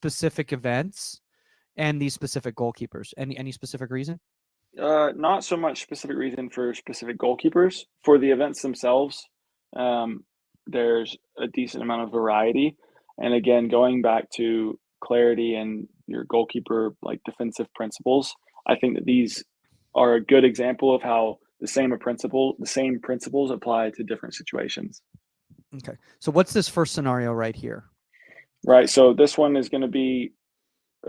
specific events and these specific goalkeepers? Any specific reason? Not so much specific reason for specific goalkeepers. For the events themselves, um, there's a decent amount of variety. And again, going back to clarity and your goalkeeper like defensive principles, I think that these are a good example of how the same principles apply to different situations. Okay. So what's this first scenario right here? Right. So this one is going to be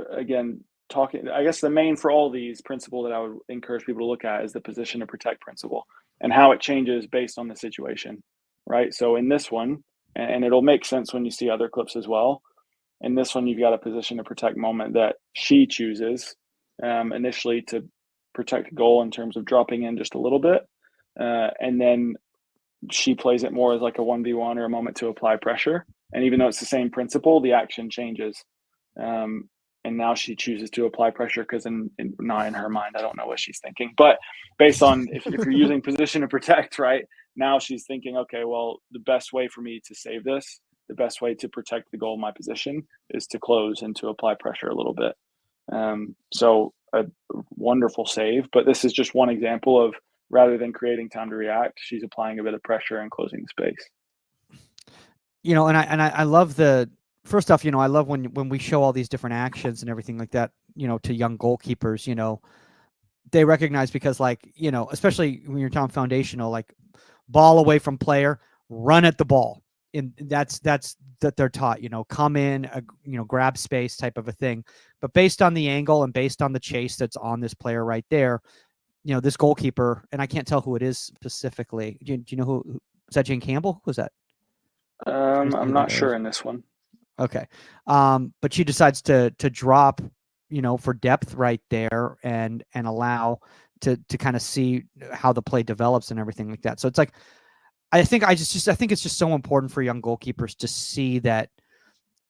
again talking. I guess the main for all these principle that I would encourage people to look at is the position to protect principle and how it changes based on the situation. Right. So in this one, and it'll make sense when you see other clips as well. In this one, you've got a position to protect moment that she chooses initially to protect the goal in terms of dropping in just a little bit, and then she plays it more as like a 1v1 or a moment to apply pressure. And even though it's the same principle, the action changes. Um, and now she chooses to apply pressure because not in her mind, I don't know what she's thinking. But based on if you're using position to protect, right, now she's thinking, okay, well, the best way for me to save this, the best way to protect the goal of my position is to close and to apply pressure a little bit. So a wonderful save, but this is just one example of rather than creating time to react, she's applying a bit of pressure and closing the space. I love the first off, I love when we show all these different actions and everything like that, to young goalkeepers, they recognize because especially when you're talking foundational, like ball away from player, run at the ball. And that's that they're taught, come in, grab space type of a thing. But based on the angle and based on the chase that's on this player right there, this goalkeeper, and I can't tell who it is specifically. Do you know who is that? Jane Campbell? Who's that? I'm not sure in this one. Okay. But she decides to drop, for depth right there and allow to kind of see how the play develops and everything like that. So it's like, I think it's just so important for young goalkeepers to see that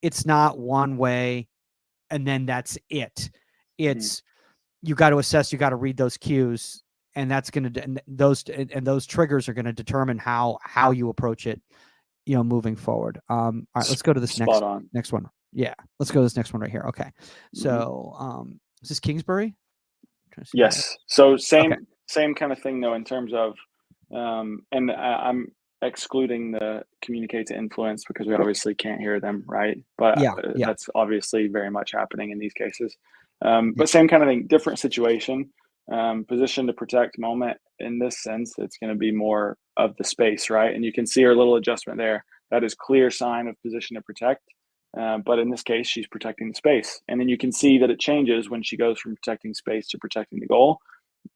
it's not one way and then that's it. It's you got to assess, you got to read those cues, and that's going to those triggers are going to determine how you approach it, moving forward. All right, let's go to this next one. Yeah, let's go to this next one right here. Okay, so is this Kingsbury? Yes. So same kind of thing though in terms of, and I'm excluding the communicate to influence because we obviously can't hear them, right? But that's obviously very much happening in these cases. But same kind of thing, different situation. Position to protect moment in this sense, it's going to be more of the space, right? And you can see her little adjustment there. That is clear sign of position to protect. But in this case, she's protecting the space. And then you can see that it changes when she goes from protecting space to protecting the goal.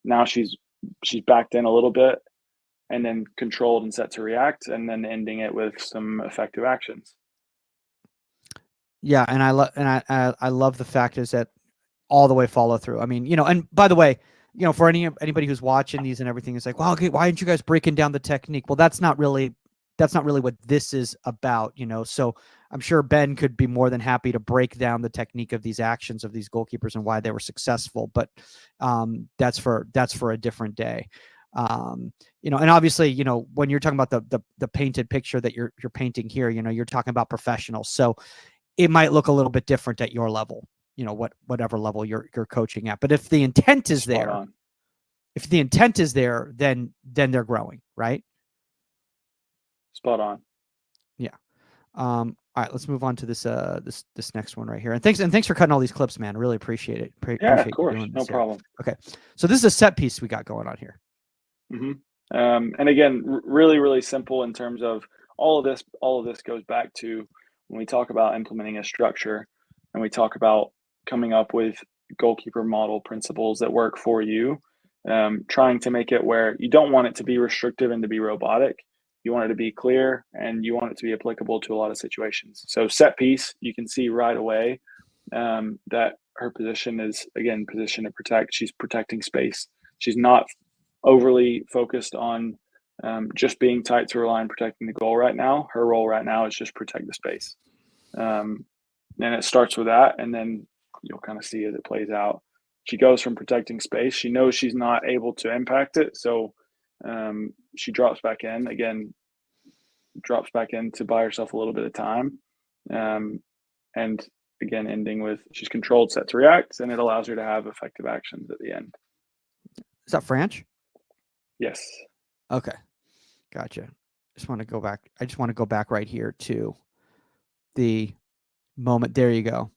Now she's backed in a little bit and then controlled and set to react, and then ending it with some effective actions. Yeah, and I love the fact is that all the way follow through. I mean, and by the way, for anybody who's watching these and everything is like, well, okay, why aren't you guys breaking down the technique? Well, that's not really what this is about, So I'm sure Ben could be more than happy to break down the technique of these actions of these goalkeepers and why they were successful. But that's for a different day. And obviously, when you're talking about the painted picture that you're painting here, you're talking about professionals. So it might look a little bit different at your level, whatever level you're coaching at. But if the intent is there, then they're growing, right? Spot on. Yeah. All right, let's move on to this this next one right here. And thanks for cutting all these clips, man. I really appreciate it. Of course, no problem. Okay, so this is a set piece we got going on here. And again, really, really simple in terms of all of this. All of this goes back to when we talk about implementing a structure and we talk about coming up with goalkeeper model principles that work for you. Trying to make it where you don't want it to be restrictive and to be robotic. You want it to be clear and you want it to be applicable to a lot of situations. So set piece, you can see right away that her position is, again, position to protect. She's protecting space. She's not overly focused on just being tight to her line, protecting the goal right now. Her role right now is just protect the space. And it starts with that, and then you'll kind of see as it plays out. She goes from protecting space. She knows she's not able to impact it, so she drops back in again, drops back in to buy herself a little bit of time, and again, ending with she's controlled, set to react, and it allows her to have effective actions at the end. Is that French? Yes. Okay. Gotcha. I just want to go back right here to the moment. There you go.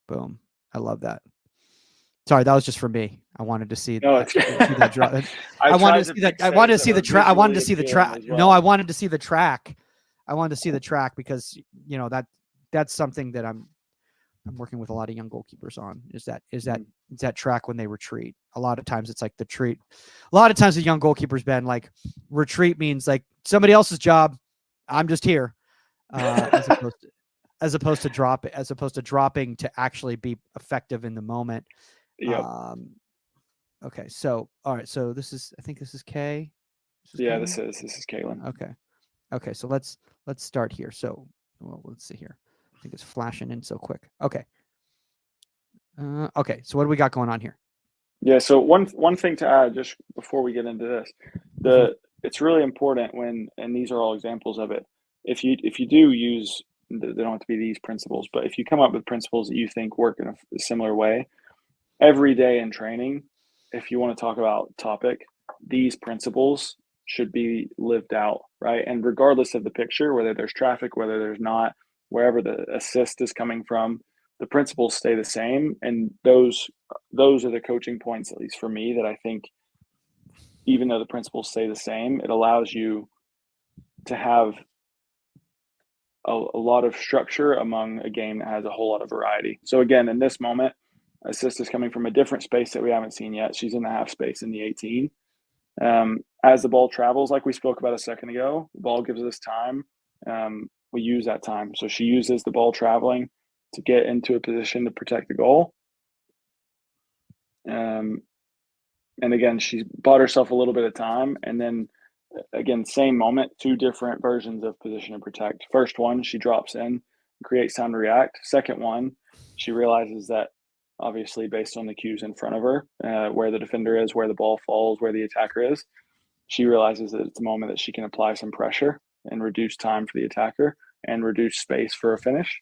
Boom. I love that. Sorry, that was just for me. I wanted to see, No, it's see that drop. I wanted to see that. I wanted to see the track. I wanted to see the track. Well. No, I wanted to see the track. I wanted to see the track because that's something that I'm working with a lot of young goalkeepers on. Is that track when they retreat? A lot of times it's like the treat. A lot of times the young goalkeepers, Ben, like retreat means like somebody else's job. I'm just here, as opposed to dropping to actually be effective in the moment. Yep. Okay. So, all right. So I think this is K. This is Jaelyn. Okay. Okay. So let's start here. So, let's see here. I think it's flashing in so quick. Okay. Okay. So what do we got going on here? Yeah. So one thing to add just before we get into this, it's really important and these are all examples of it. If you do use, they don't have to be these principles, but if you come up with principles that you think work in a similar way, every day in training, if you want to talk about topic, these principles should be lived out, right? And regardless of the picture, whether there's traffic, whether there's not, wherever the assist is coming from, the principles stay the same. And those are the coaching points, at least for me, that I think, even though the principles stay the same, it allows you to have a lot of structure among a game that has a whole lot of variety. So again, in this moment, assist is coming from a different space that we haven't seen yet. She's in the half space in the 18. As the ball travels, like we spoke about a second ago, the ball gives us time. We use that time. So she uses the ball traveling to get into a position to protect the goal. And again, she bought herself a little bit of time. And then again, same moment, two different versions of position and protect. First one, she drops in, creates time to react. Second one, she realizes that obviously based on the cues in front of her, where the defender is, where the ball falls, where the attacker is, she realizes that it's a moment that she can apply some pressure and reduce time for the attacker and reduce space for a finish.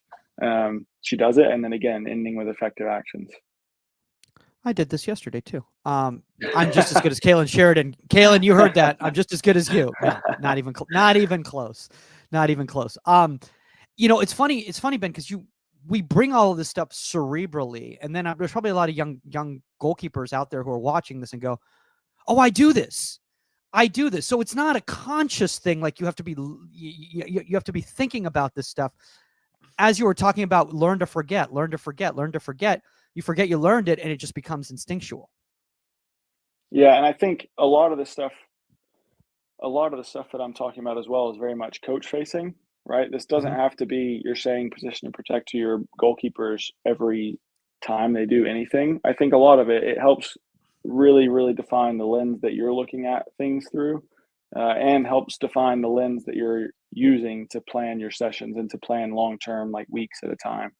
She does it, and then again, ending with effective actions. I did this yesterday too. I'm just as good as Jaelyn Sheridan. Jaelyn, you heard that. I'm just as good as you. No, not even close. Not even close. It's funny, Ben, because we bring all of this stuff cerebrally, and then there's probably a lot of young goalkeepers out there who are watching this and go, "Oh, I do this. So it's not a conscious thing. Like you have to be thinking about this stuff." As you were talking about, learn to forget. You forget you learned it, and it just becomes instinctual. Yeah, and I think a lot of the stuff that I'm talking about as well is very much coach facing, right? This doesn't have to be you're saying position and protect to your goalkeepers every time they do anything. I think a lot of it helps really, really define the lens that you're looking at things through, and helps define the lens that you're using to plan your sessions and to plan long-term, like weeks at a time.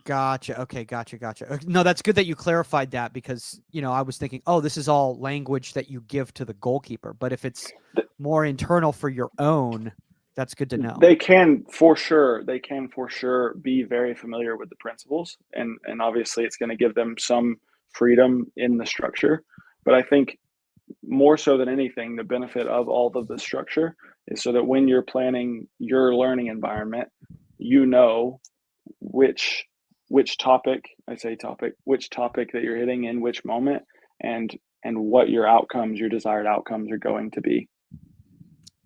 Gotcha. Okay. Gotcha. No, that's good that you clarified that because, I was thinking, oh, this is all language that you give to the goalkeeper. But if it's more internal for your own, that's good to know. They can for sure be very familiar with the principles. And obviously it's going to give them some freedom in the structure. But I think more so than anything, the benefit of all of the structure is so that when you're planning your learning environment, which topic that you're hitting in which moment and what your desired outcomes are going to be.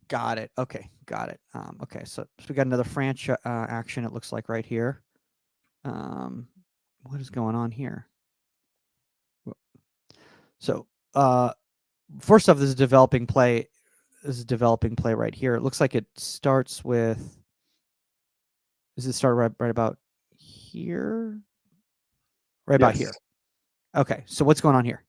Got it. Okay. Got it. Okay. So we got another French action. It looks like right here. What is going on here? So, first off, this is developing play. Right here. It looks like it starts with. Does it start right about here? Right about here. Okay. So what's going on here?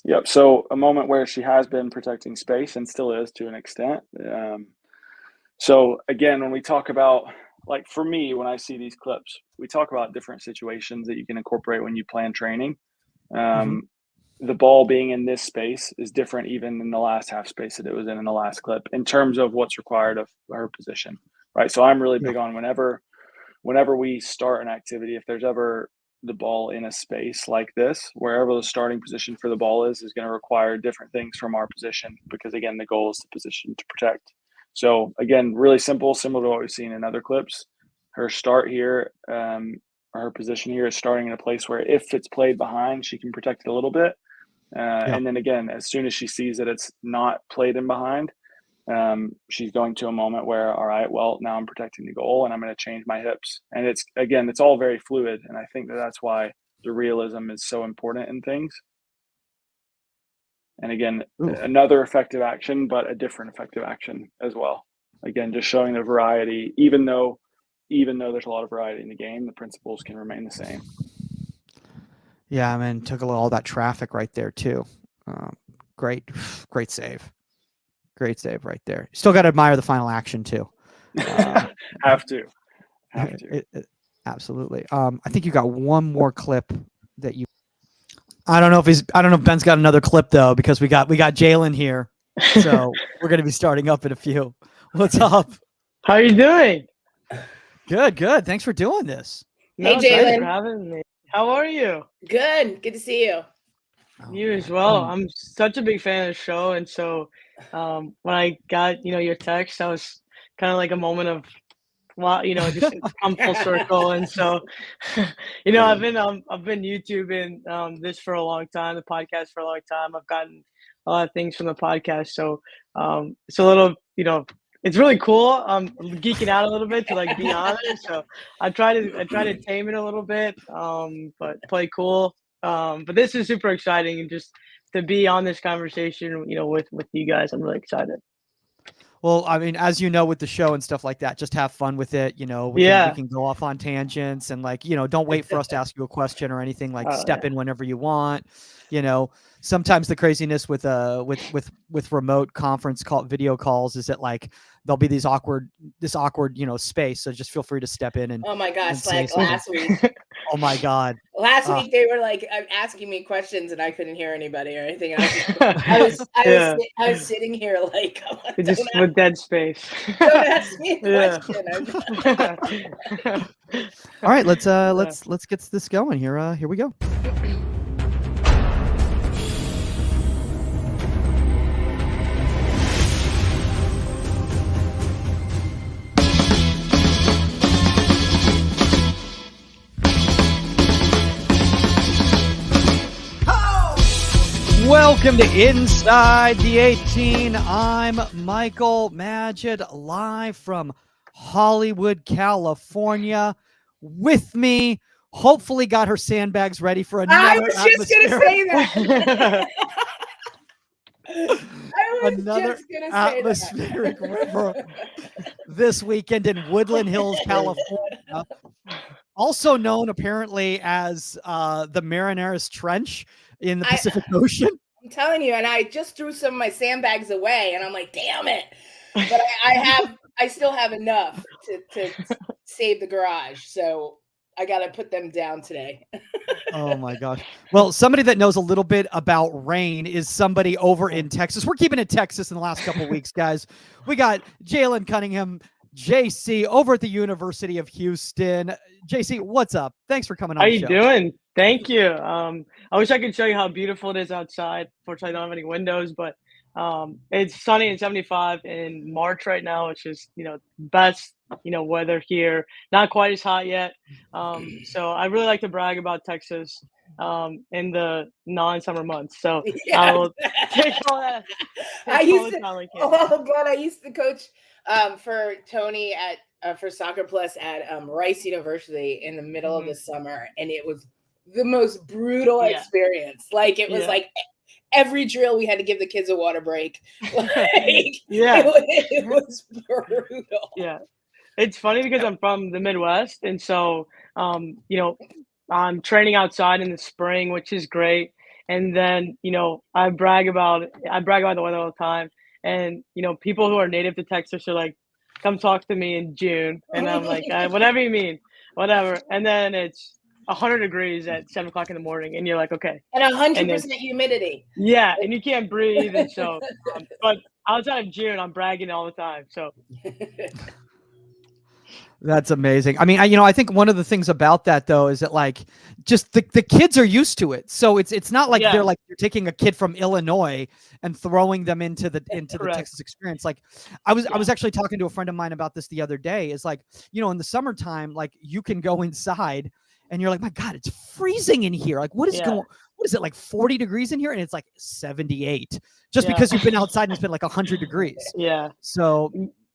Yep. So a moment where she has been protecting space and still is to an extent. So again, when we talk about, like for me, when I see these clips, we talk about different situations that you can incorporate when you plan training. The ball being in this space is different even in the last half space that it was in the last clip in terms of what's required of her position, right? So I'm really big on whenever whenever we start an activity, if there's ever the ball in a space like this, wherever the starting position for the ball is going to require different things from our position, because again, the goal is to position to protect. So again, really simple, similar to what we've seen in other clips. Her start here, or her position here is starting in a place where if it's played behind, she can protect it a little bit. And then again, as soon as she sees that it's not played in behind, she's going to a moment where, all right, well, now I'm protecting the goal and I'm going to change my hips. And it's all very fluid. And I think that's why the realism is so important in things. And again, another effective action, but a different effective action as well. Again, just showing the variety, even though there's a lot of variety in the game, the principles can remain the same. Yeah, I mean, took all that traffic right there too. Great save. Great save right there. Still got to admire the final action too. Have to. Absolutely. I think you got one more clip that you. I don't know if Ben's got another clip though, because we got Jaelyn here, so we're gonna be starting up in a few. What's up? How are you doing? Good. Thanks for doing this. Hey, Thanks Jaelyn. for having me. How are you? Good to see you. You as well. I'm such a big fan of the show, and so when I got your text, I was kind of like a moment of wow, just come full circle. And so I've been YouTubing this for a long time, the podcast for a long time. I've gotten a lot of things from the podcast, so it's a little it's really cool. I'm geeking out a little bit to like be on it, so I try to tame it a little bit, but play cool. But this is super exciting, and just to be on this conversation, with you guys, I'm really excited. Well, I mean, as you know, with the show and stuff like that, just have fun with it. We can go off on tangents and don't wait for us to ask you a question or anything. Step in whenever you want. Sometimes the craziness with remote conference video calls is that there'll be this awkward space. So just feel free to step in and. Oh my gosh! And last week. Oh my God! Last week they were asking me questions and I couldn't hear anybody or anything. I was sitting here just with dead space. Don't ask me a question. All right, let's get this going here. Here we go. Welcome to Inside the 18. I'm Michael Magid, live from Hollywood, California. With me, hopefully got her sandbags ready for another. I was just going to say that. Another atmospheric river this weekend in Woodland Hills, California. Also known apparently as the Marianas Trench in the Pacific Ocean. I'm telling you, and I just threw some of my sandbags away, and I'm like, damn it. But I still have enough to save the garage, so I got to put them down today. Oh my gosh. Well, somebody that knows a little bit about rain is somebody over in Texas. We're keeping it Texas in the last couple of weeks, guys. We got Jaelyn Cunningham, JC, over at the University of Houston. JC, what's up? Thanks for coming on the show. How you doing? Thank you. I wish I could show you how beautiful it is outside. Fortunately, I don't have any windows, but it's sunny and 75 in March right now, which is, best, weather here. Not quite as hot yet. So I really like to brag about Texas in the non-summer months. So yeah. I will take all that. I used to coach for Tony for Soccer Plus at Rice University in the middle of the summer, and it was the most brutal experience. It was every drill we had to give the kids a water break. It was brutal. Yeah, it's funny because I'm from the Midwest, and so I'm training outside in the spring, which is great. And then I brag about the weather all the time. And people who are native to Texas are like, come talk to me in June, and I'm like, whatever you mean, whatever. And then it's 100 degrees at 7 o'clock in the morning, and you're like, okay. And 100% humidity. Yeah, and you can't breathe, and so. But outside of June, I'm bragging all the time. So. That's amazing. I mean, I think one of the things about that though is that like just the kids are used to it. So it's not like they're like you're taking a kid from Illinois and throwing them into the Texas experience. Like I was actually talking to a friend of mine about this the other day. Is like, in the summertime, like you can go inside and you're like, my God, it's freezing in here. Like what is it, like 40 degrees in here? And it's like 78 just because you've been outside and it's been like 100 degrees. Yeah. So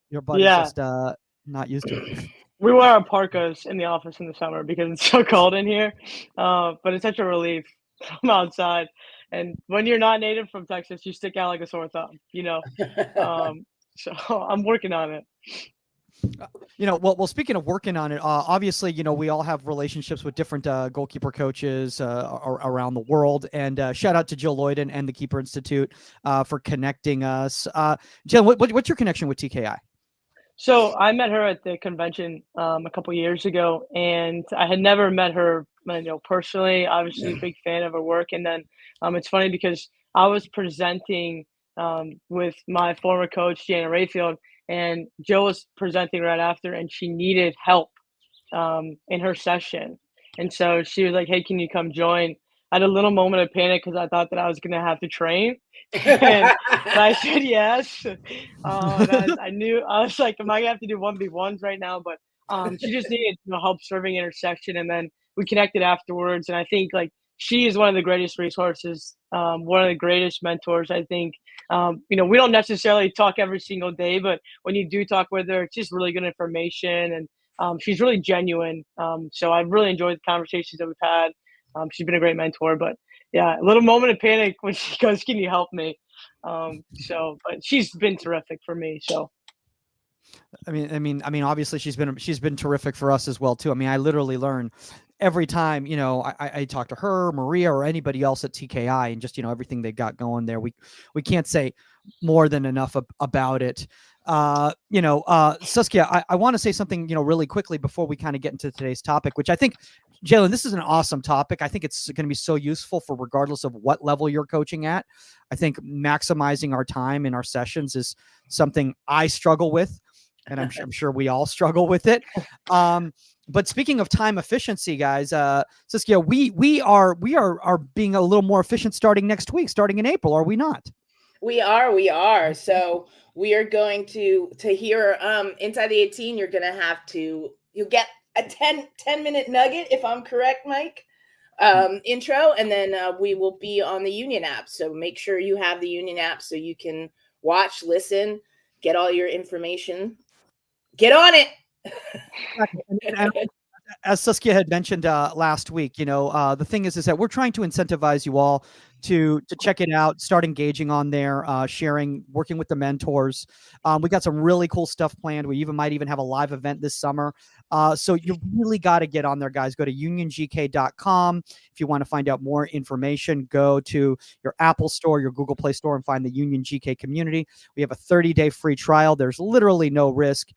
your body's just not used to it. We wear our parkas in the office in the summer because it's so cold in here. But it's such a relief from outside. And when you're not native from Texas, you stick out like a sore thumb, So I'm working on it. Well, speaking of working on it, obviously, we all have relationships with different goalkeeper coaches around the world. And shout out to Jill Lloyden and the Keeper Institute for connecting us. Jill, what's your connection with TKI? So I met her at the convention a couple years ago, and I had never met her, personally. Obviously, a big fan of her work. And then it's funny because I was presenting with my former coach, Jana Rayfield, and Jill was presenting right after, and she needed help in her session. And so she was like, "Hey, can you come join?" I had a little moment of panic because I thought that I was going to have to train. And I said yes. And I knew, I was like, am I going to have to do 1v1s right now? But she just needed help serving in her section. And then we connected afterwards. And I think like she is one of the greatest resources, one of the greatest mentors, I think. We don't necessarily talk every single day, but when you do talk with her, it's just really good information. And she's really genuine. So I've really enjoyed the conversations that we've had. She's been a great mentor, but yeah, a little moment of panic when she goes, "Can you help me?" But she's been terrific for me. So, I mean, obviously she's been terrific for us as well too. I mean, I literally learn every time, I talk to her, Maria, or anybody else at TKI, and just, everything they got going there. We can't say more than enough about it. Saskia, I want to say something, really quickly before we kind of get into today's topic, which I think, Jaelyn, this is an awesome topic. I think it's going to be so useful for regardless of what level you're coaching at. I think maximizing our time in our sessions is something I struggle with, and I'm sure we all struggle with it. But speaking of time efficiency, guys, Saskia, we are being a little more efficient starting next week, starting in April, are we not? We are. So we are going to hear Inside the 18. You'll get a 10-minute nugget, if I'm correct, Mike, intro, and then we will be on the Union app. So make sure you have the Union app so you can watch, listen, get all your information. Get on it. And as Saskia had mentioned last week, the thing is that we're trying to incentivize you all to check it out, start engaging on there, sharing, working with the mentors. We got some really cool stuff planned. We might even have a live event this summer. So you really got to get on there, guys. Go to uniongk.com. If you want to find out more information, go to your Apple Store, your Google Play Store, and find the Union GK community. We have a 30-day free trial. There's literally no risk.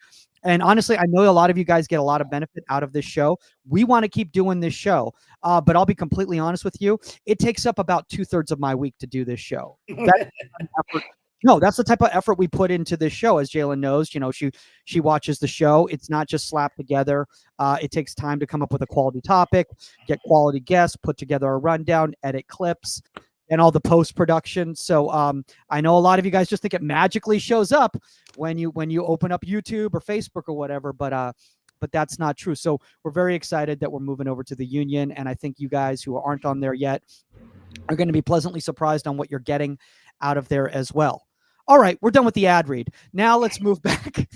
And honestly, I know a lot of you guys get a lot of benefit out of this show. We want to keep doing this show. But I'll be completely honest with you. It takes up about 2/3 of my week to do this show. That's the type of effort we put into this show. As Jaelyn knows, she watches the show. It's not just slapped together. It takes time to come up with a quality topic, get quality guests, put together a rundown, edit clips, and all the post-production. So I know a lot of you guys just think it magically shows up when you open up YouTube or Facebook or whatever, but that's not true. So we're very excited that we're moving over to the Union, and I think you guys who aren't on there yet are going to be pleasantly surprised on what you're getting out of there as well. All right, we're done with the ad read. Now let's move back.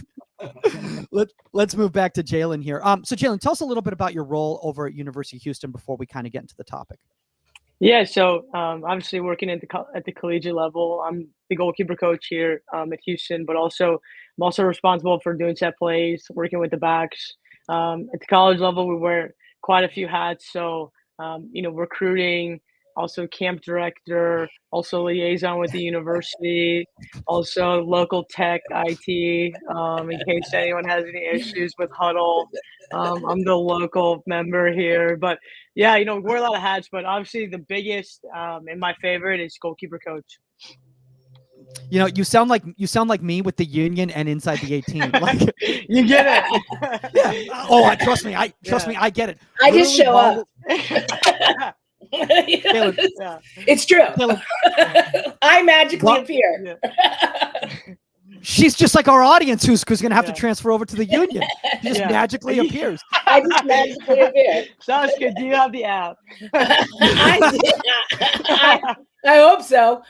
Let's move back to Jaelyn here. So Jaelyn, tell us a little bit about your role over at University of Houston before we kind of get into the topic. Yeah, so obviously working at the collegiate level, I'm the goalkeeper coach here at Houston, but I'm also responsible for doing set plays, working with the backs. At the college level, we wear quite a few hats. So, recruiting, also camp director, also liaison with the university, also local tech IT, in case anyone has any issues with Huddle. I'm the local member here, but yeah, we wear a lot of hats, but obviously the biggest and my favorite is goalkeeper coach. You know, you sound like me with the union and inside the 18. Like You get it. yeah. Oh, trust me. I get it. I just show up. Jaelyn, It's true. Jaelyn, I magically appear. She's just like our audience who's going to have to transfer over to the union. She just magically appears. I just magically appear. Saskia, do you have the app? I hope so.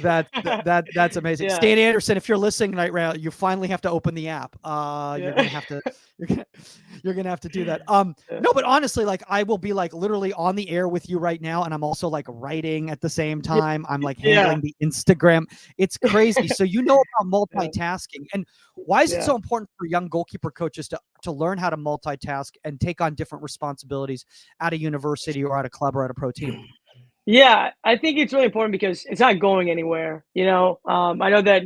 That's amazing. Stan Anderson, if you're listening right now, you finally have to open the app. You're gonna have to do that. No, but honestly, like I will be like literally on the air with you right now, and I'm also like writing at the same time. I'm like handling the Instagram. It's crazy. So you know about multitasking, and why is it so important for young goalkeeper coaches to learn how to multitask and take on different responsibilities at a university or at a club or at a pro team? Yeah, I think it's really important because it's not going anywhere. You know, I know that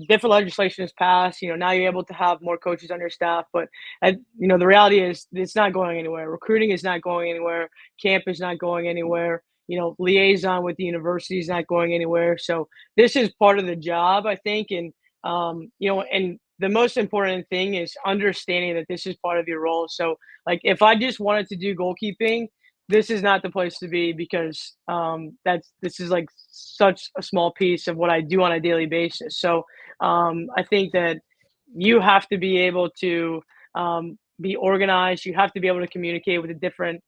different legislation has passed. You know, now you're able to have more coaches on your staff, but you know, the reality is it's not going anywhere. Recruiting is not going anywhere. Camp is not going anywhere. You know, liaison with the university is not going anywhere. So this is part of the job, I think, and you know, and the most important thing is understanding that this is part of your role. So, like, if I just wanted to do goalkeeping, this is not the place to be because this is like such a small piece of what I do on a daily basis. So I think that you have to be able to be organized. You have to be able to communicate with the different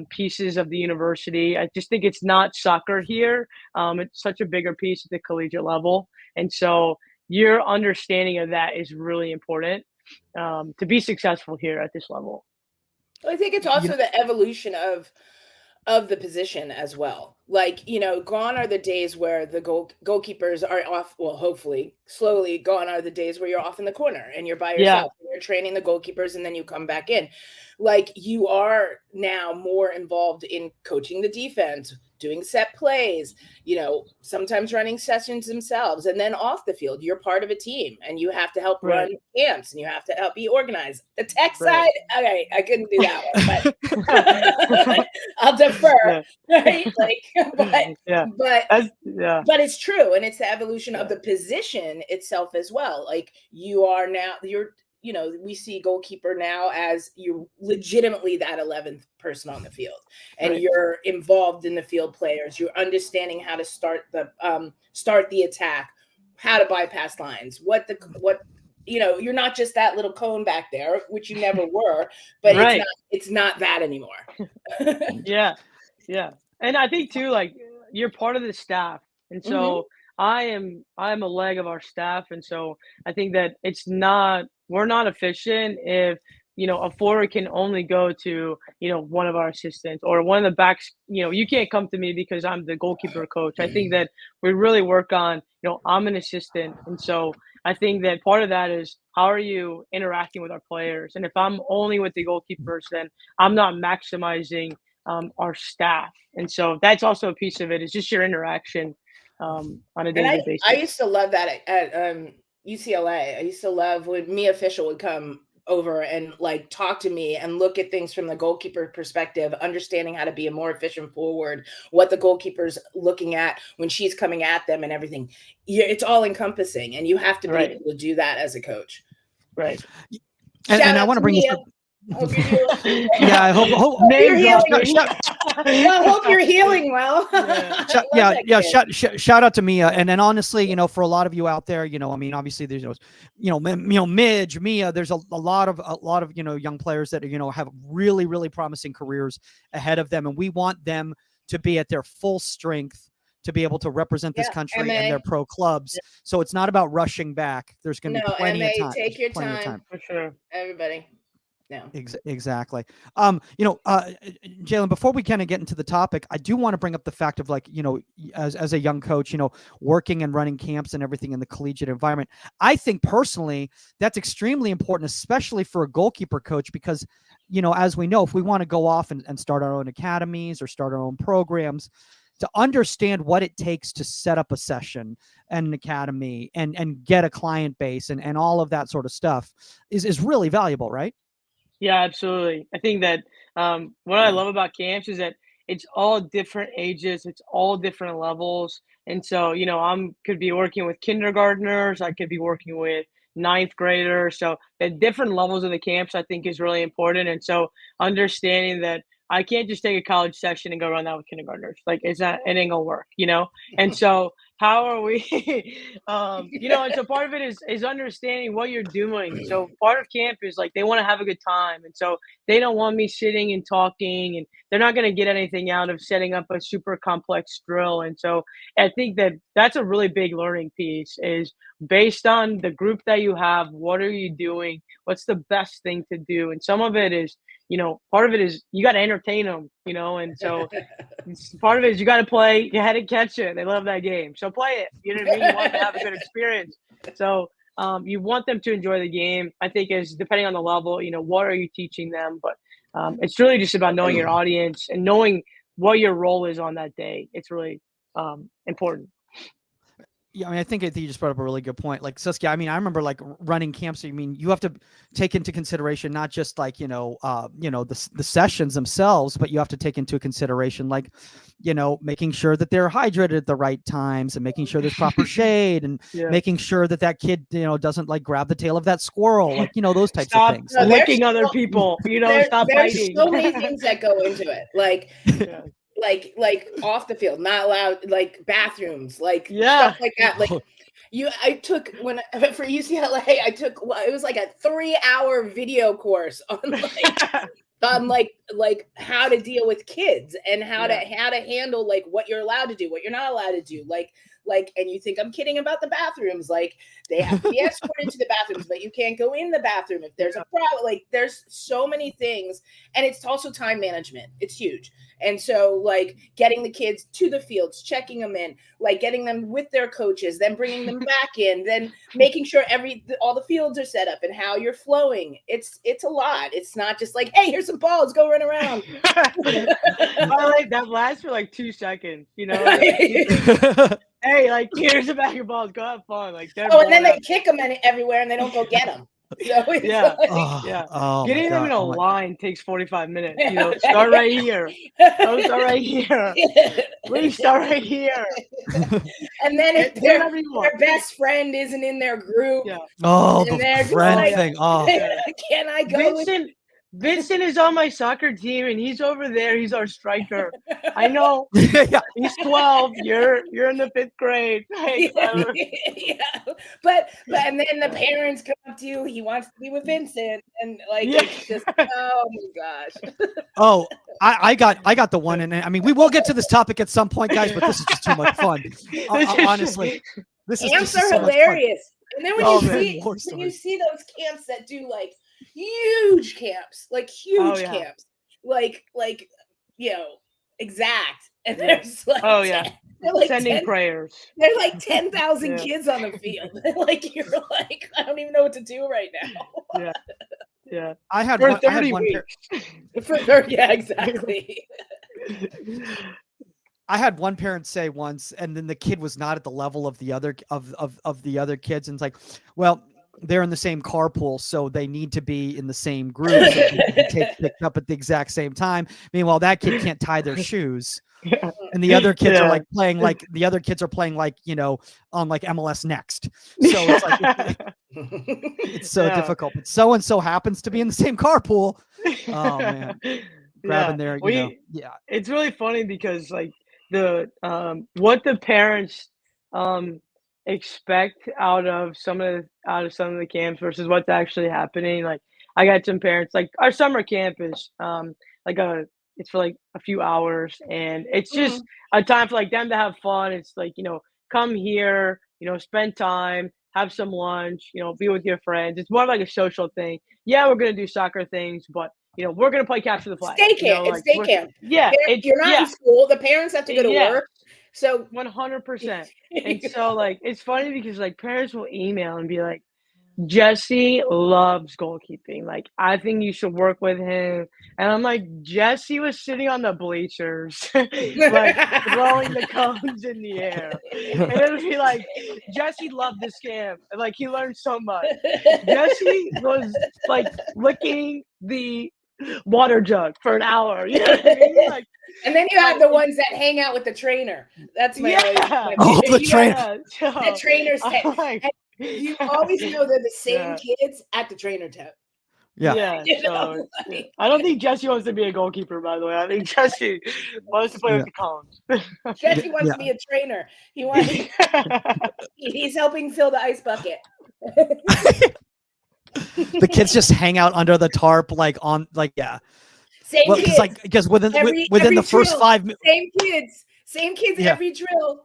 pieces of the university. I just think it's not soccer here. It's such a bigger piece at the collegiate level. And so your understanding of that is really important to be successful here at this level. I think it's also the evolution of the position as well. Like, you know, gone are the days where the goalkeepers are off. Well, hopefully, slowly gone are the days where you're off in the corner and you're by yourself. And you're training the goalkeepers, and then you come back in. Like, you are now more involved in coaching the defense, doing set plays, you know, sometimes running sessions themselves, and then off the field, you're part of a team and you have to help run camps and you have to help be organized. The tech side, okay, I couldn't do that one, but I'll defer. Right? Like, but it's true. And it's the evolution of the position itself as well. Like, you are now, you know, we see goalkeeper now as you're legitimately that 11th person on the field, and you're involved in the field players. You're understanding how to start the attack, how to bypass lines, what you know, you're not just that little cone back there, which you never were, but it's not that anymore. Yeah. And I think too, like, you're part of the staff. And so I am a leg of our staff. And so I think that we're not efficient if, you know, a forward can only go to, you know, one of our assistants, or one of the backs. You know, you can't come to me because I'm the goalkeeper coach. I think that we really work on, you know, I'm an assistant. And so I think that part of that is, how are you interacting with our players? And if I'm only with the goalkeepers, then I'm not maximizing our staff. And so that's also a piece of it, is just your interaction on a daily basis. I used to love that at UCLA. I used to love when Mia Fischel would come over and like talk to me and look at things from the goalkeeper perspective, understanding how to be a more efficient forward, what the goalkeeper's looking at when she's coming at them and everything. It's all encompassing, and you have to be able to do that as a coach. Right. And I want to bring this up. Hope you're healing. Yeah, I hope you're healing. I hope you're healing well. Shout out to Mia. And then honestly, you know, for a lot of you out there, you know, I mean, obviously there's, Midge, Mia, there's a lot of, you know, young players that, you know, have really, really promising careers ahead of them. And we want them to be at their full strength to be able to represent this country and their pro clubs. Yeah. So it's not about rushing back. There's going to be plenty of time. Take your time. For sure. Everybody. No. Exactly. Jaelyn, before we kind of get into the topic, I do want to bring up the fact of, like, you know, as a young coach, you know, working and running camps and everything in the collegiate environment. I think personally that's extremely important, especially for a goalkeeper coach, because, you know, as we know, if we want to go off and start our own academies or start our own programs, to understand what it takes to set up a session and an academy and get a client base and all of that sort of stuff is really valuable, right? Yeah, absolutely. I think that what I love about camps is that it's all different ages, it's all different levels. And so, could be working with kindergartners, I could be working with ninth graders. So the different levels of the camps I think is really important. And so understanding that I can't just take a college session and go run that with kindergartners. Like it ain't gonna work, And so how are we, and so part of it is understanding what you're doing. So part of camp is like they want to have a good time, and so they don't want me sitting and talking, and they're not going to get anything out of setting up a super complex drill. And so I think that's a really big learning piece is based on the group that you have, what are you doing? What's the best thing to do? And some of it is, part of it is you got to entertain them, and so part of it is you got to play, you had to catch it. They love that game. So play it. You know what I mean? You want them to have a good experience. So you want them to enjoy the game. I think is depending on the level, what are you teaching them? But it's really just about knowing your audience and knowing what your role is on that day. It's really important. Yeah, I mean, I think you just brought up a really good point. Like Saskia, I mean, I remember like running camps. I mean, you have to take into consideration not just like the sessions themselves, but you have to take into consideration like, making sure that they're hydrated at the right times and making sure there's proper shade and making sure that kid doesn't like grab the tail of that squirrel, like those types of things. Stop licking other people. Stop biting. There's so many things that go into it, like. Yeah. Like off the field, not allowed, like bathrooms, like stuff like that. Like I took for UCLA, it was like a 3-hour video course on like how to deal with kids and how to handle like what you're allowed to do, what you're not allowed to do. Like, and you think I'm kidding about the bathrooms. Like they have to be escorted to the bathrooms, but you can't go in the bathroom if there's a problem. Like there's so many things. And it's also time management. It's huge. And so like getting the kids to the fields, checking them in, like getting them with their coaches, then bringing them back in, then making sure all the fields are set up and how you're flowing. It's a lot. It's not just like, hey, here's some balls, go run around. Like that lasts for like 2 seconds, Hey, like here's a bag of balls, go have fun. Like and then they kick them everywhere and they don't go get them. So getting them in a line takes 45 minutes. Start right here. Don't start right here. Please start right here. And then if their best friend isn't in their group, the friend thing. Can I go? Vincent is on my soccer team and he's over there. He's our striker. I know. He's 12. You're in the 5th grade. But and then the parents come up to you. He wants to be with Vincent, and like it's just oh my gosh. I got the one, and I mean we will get to this topic at some point, guys. But this is just too much fun. Honestly, camps are so hilarious. And then when you see those camps that do like huge camps, like huge camps, like exact, and there's like they're like sending prayers. There's like 10,000 kids on the field. Like you're like, I don't even know what to do right now. Yeah. I had for one, 30 weeks. For 30, exactly. I had one parent say once, and then the kid was not at the level of the other of the other kids, and it's like, well, they're in the same carpool, so they need to be in the same group, so they can picked up at the exact same time. Meanwhile, that kid can't tie their shoes, and the other kids are like playing like on like MLS Next. So it's like it's so difficult. But so and so happens to be in the same carpool. Oh man, grabbing their It's really funny because like the what the parents expect out of some of the camps versus what's actually happening. Like I got some parents, like our summer camp is it's for like a few hours, and it's just a time for like them to have fun. It's like, come here, spend time, have some lunch, be with your friends. It's more like a social thing. Yeah, we're gonna do soccer things, but we're gonna play capture the flag. Stay camp. It's day camp. Yeah, you're not in school. The parents have to go to work. So 100%. And so like it's funny because like parents will email and be like, Jesse loves goalkeeping. Like I think you should work with him. And I'm like, Jesse was sitting on the bleachers, like throwing the cones in the air. And it would be like, Jesse loved this camp. And like he learned so much. Jesse was like licking the water jug for an hour. You know what I mean? Like, and then you have the ones that hang out with the trainer. That's my the trainer. The trainer's tent. Like, you always know they're the same kids at the trainer tent. Yeah. So I don't think Jesse wants to be a goalkeeper, by the way. I think Jesse wants to play with the cones. Jesse wants to be a trainer. He wants. He's helping fill the ice bucket. The kids just hang out under the tarp, Same kids. Because within the first drill, 5 minutes, same kids every drill.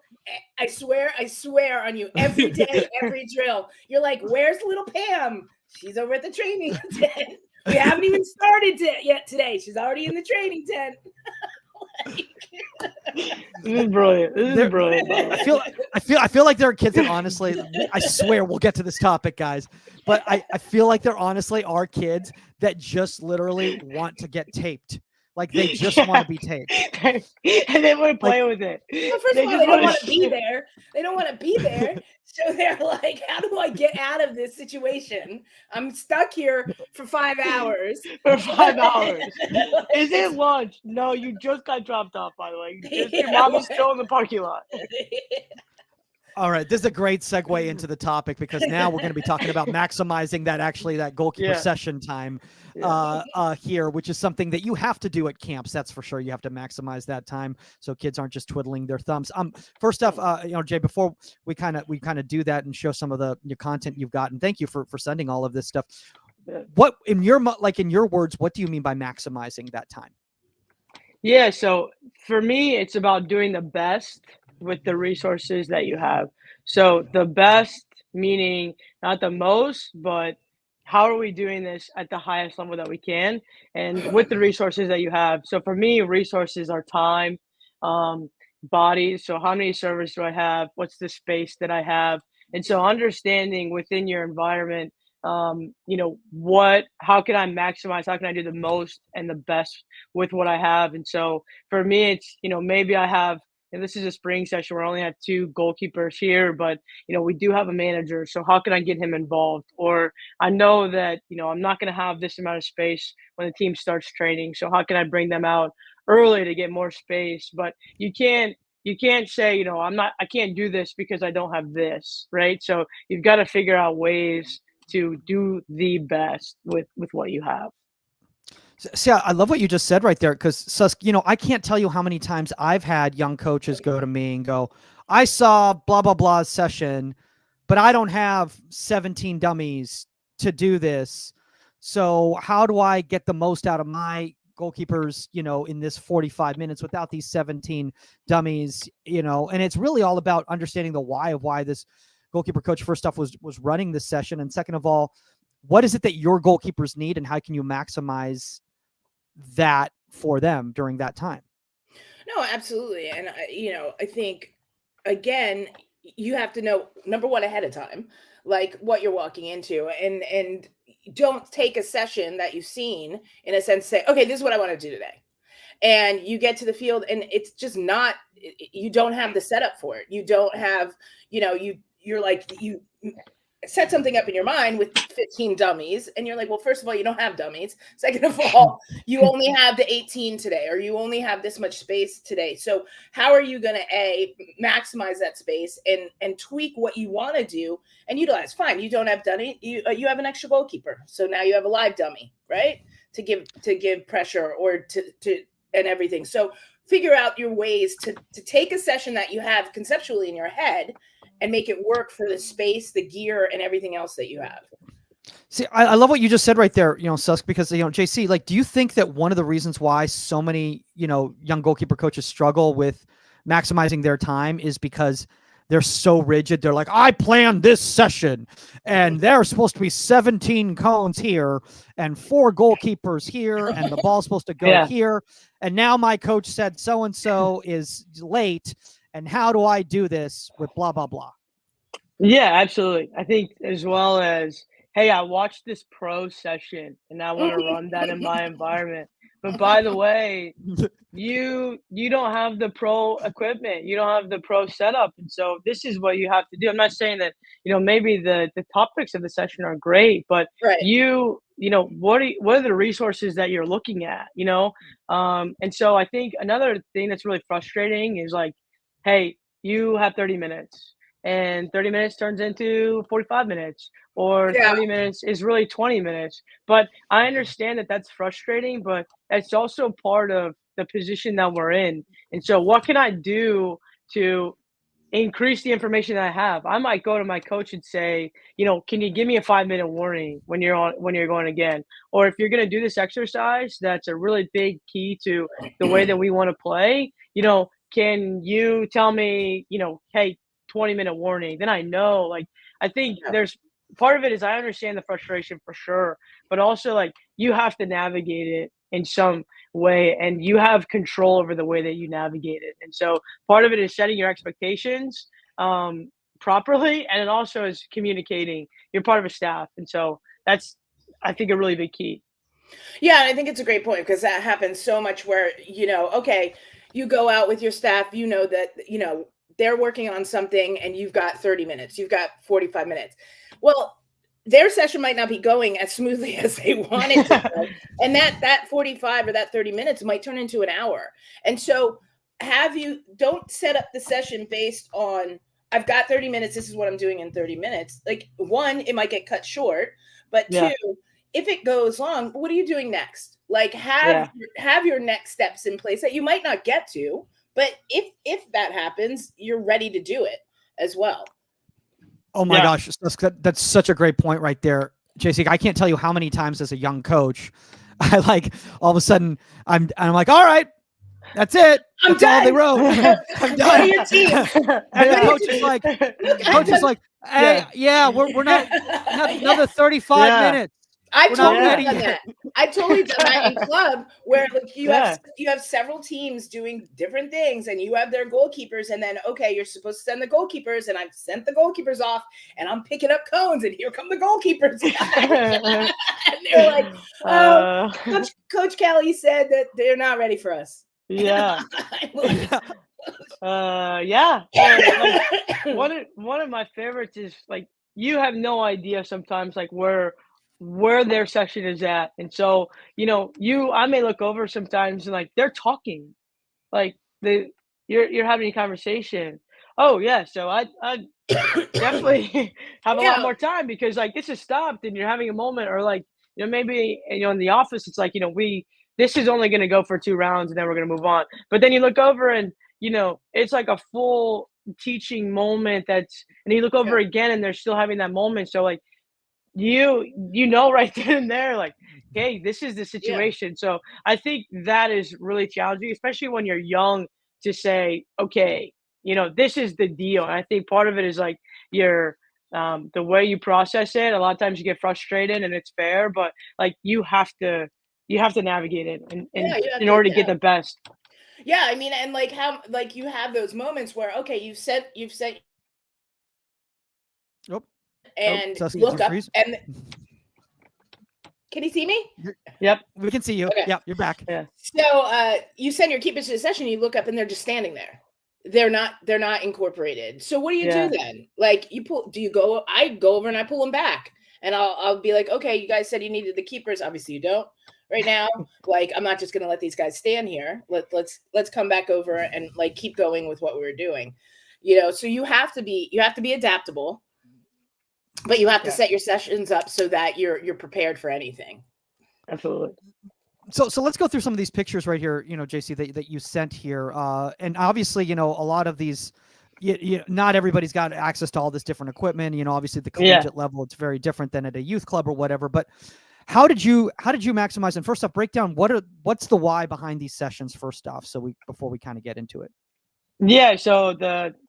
I swear on you, every day, every drill. You're like, where's little Pam? She's over at the training tent. We haven't even started yet today. She's already in the training tent. This is brilliant. This is brilliant. I feel like there are kids that honestly, I swear we'll get to this topic, guys, but I feel like there honestly are kids that just literally want to get taped. Like they just want to be taped. And they want to play with it. Well, first of all, they don't want to be there. They don't want to be there. So they're like, how do I get out of this situation? I'm stuck here for 5 hours. For 5 hours. Is it lunch? No, you just got dropped off, by the way. Your mom is still in the parking lot. All right, this is a great segue into the topic because now we're going to be talking about maximizing that goalkeeper session time here, which is something that you have to do at camps. That's for sure. You have to maximize that time so kids aren't just twiddling their thumbs. First off, Jay, before we kind of do that and show some of the content you've got, and thank you for sending all of this stuff. What in your words, what do you mean by maximizing that time? Yeah, so for me, it's about doing the best with the resources that you have. So the best meaning not the most, but how are we doing this at the highest level that we can and with the resources that you have. So for me, resources are time, bodies. So how many servers do I have? What's the space that I have? And so understanding within your environment, how can I maximize, how can I do the most and the best with what I have? And so for me, it's, maybe I have, and this is a spring session where I only have 2 goalkeepers here, but, we do have a manager. So how can I get him involved? Or I know that, I'm not going to have this amount of space when the team starts training. So how can I bring them out early to get more space? But you can't say, I can't do this because I don't have this, right? So you've got to figure out ways to do the best with what you have. See, I love what you just said right there, because Susk, I can't tell you how many times I've had young coaches go to me and go, I saw blah, blah, blah session, but I don't have 17 dummies to do this. So how do I get the most out of my goalkeepers, in this 45 minutes without these 17 dummies, and it's really all about understanding the why of why this goalkeeper coach first off was running this session. And second of all, what is it that your goalkeepers need and how can you maximize that for them during that time? No, absolutely. And I think again, you have to know, number one, ahead of time, like what you're walking into, and don't take a session that you've seen in a sense, say, okay, this is what I want to do today. And you get to the field and it's just not, you don't have the setup for it. You don't have, you're like, you set something up in your mind with 15 dummies and you're like, well, first of all, you don't have dummies. Second of all, you only have the 18 today, or you only have this much space today. So how are you going to maximize that space and tweak what you want to do and utilize? Fine, you don't have dummy, you have an extra goalkeeper, so now you have a live dummy, right, to give pressure or to and everything. So figure out your ways to take a session that you have conceptually in your head and make it work for the space, the gear, and everything else that you have. See, I love what you just said right there, Susk, because, JC, like, do you think that one of the reasons why so many, young goalkeeper coaches struggle with maximizing their time is because they're so rigid? They're like, I planned this session and there's supposed to be 17 cones here and 4 goalkeepers here and the ball's supposed to go here. And now my coach said so-and-so is late. And how do I do this with blah, blah, blah? Yeah, absolutely. I think as well as, hey, I watched this pro session and I want to run that in my environment. but by the way, you don't have the pro equipment, you don't have the pro setup, and so this is what you have to do. I'm not saying that, maybe the topics of the session are great, but Right. what are the resources that you're looking at, and so I think another thing that's really frustrating is like, hey, you have 30 minutes and 30 minutes turns into 45 minutes, or Yeah. 30 minutes is really 20 minutes. But I understand that that's frustrating, but it's also part of the position that we're in. And so what can I do to increase the information that I have? I might go to my coach and say, can you give me a 5-minute warning when you're going again? Or if you're going to do this exercise, that's a really big key to the way that we want to play, can you tell me, hey, 20-minute warning? Then I know, like, I think there's part of it is I understand the frustration for sure, but also like you have to navigate it in some way, and you have control over the way that you navigate it. And so part of it is setting your expectations properly, and it also is communicating. You're part of a staff, and so that's, I think, a really big key. Yeah, and I think it's a great point because that happens so much where, okay, you go out with your staff, that, they're working on something and you've got 30 minutes, you've got 45 minutes. Well, their session might not be going as smoothly as they want it to go. And that 45 or that 30 minutes might turn into an hour. And so don't set up the session based on, I've got 30 minutes, this is what I'm doing in 30 minutes. Like, one, it might get cut short, but two, if it goes long, what are you doing next? Like, have your next steps in place that you might not get to, but if that happens, you're ready to do it as well. Oh my gosh, that's such a great point right there, JC. I can't tell you how many times as a young coach, I like all of a sudden I'm like, all right, that's it. I'm that's done. all they wrote. I'm done. Your team. And the coach is like, hey, we're not another 35 minutes. I've totally done that. I've totally done that in club where like you have several teams doing different things and you have their goalkeepers, and then you're supposed to send the goalkeepers, and I've sent the goalkeepers off and I'm picking up cones and here come the goalkeepers. And they're like, Coach Kelly said that they're not ready for us. Yeah. One of my favorites is like, you have no idea sometimes like where their section is at. And so, I may look over sometimes and like they're talking, like you're having a conversation. Oh yeah. So I definitely have a lot more time because like this is stopped and you're having a moment, or like, maybe, in the office, it's like, this is only going to go for 2 rounds and then we're going to move on. But then you look over and, it's like a full teaching moment and you look over again and they're still having that moment. So like, right then and there, like, hey, this is the situation. So I think that is really challenging, especially when you're young, to say, okay, this is the deal. And I think part of it is like the way you process it. A lot of times you get frustrated, and it's fair, but like you have to navigate it in order to get the best. Yeah, I mean, and like how like you have those moments where you've set and look up and can you see me? Yep, we can see you. Okay. Yep, you're back. Yeah. So you send your keepers to the session, you look up and they're just standing there. They're not incorporated. So what do you do then? Like I go over and I pull them back, and I'll be like, okay, you guys said you needed the keepers. Obviously you don't right now. Like, I'm not just gonna let these guys stand here. Let's come back over and like keep going with what we were doing. So you have to be adaptable. But you have to set your sessions up so that you're prepared for anything. Absolutely. So let's go through some of these pictures right here, JC, that you sent here. And obviously, a lot of these, not everybody's got access to all this different equipment. Obviously the collegiate level, it's very different than at a youth club or whatever. But how did you maximize? And first off, break down what's the why behind these sessions first off, before we kind of get into it. Yeah, so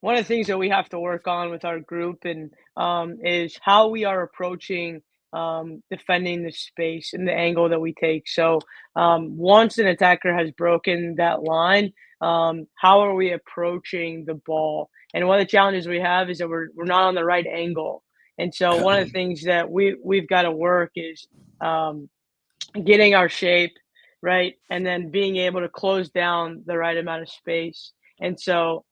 one of the things that we have to work on with our group and is how we are approaching defending the space and the angle that we take. So once an attacker has broken that line, how are we approaching the ball? And one of the challenges we have is that we're not on the right angle. And so one of the things that we've got to work is getting our shape, right? And then being able to close down the right amount of space. And so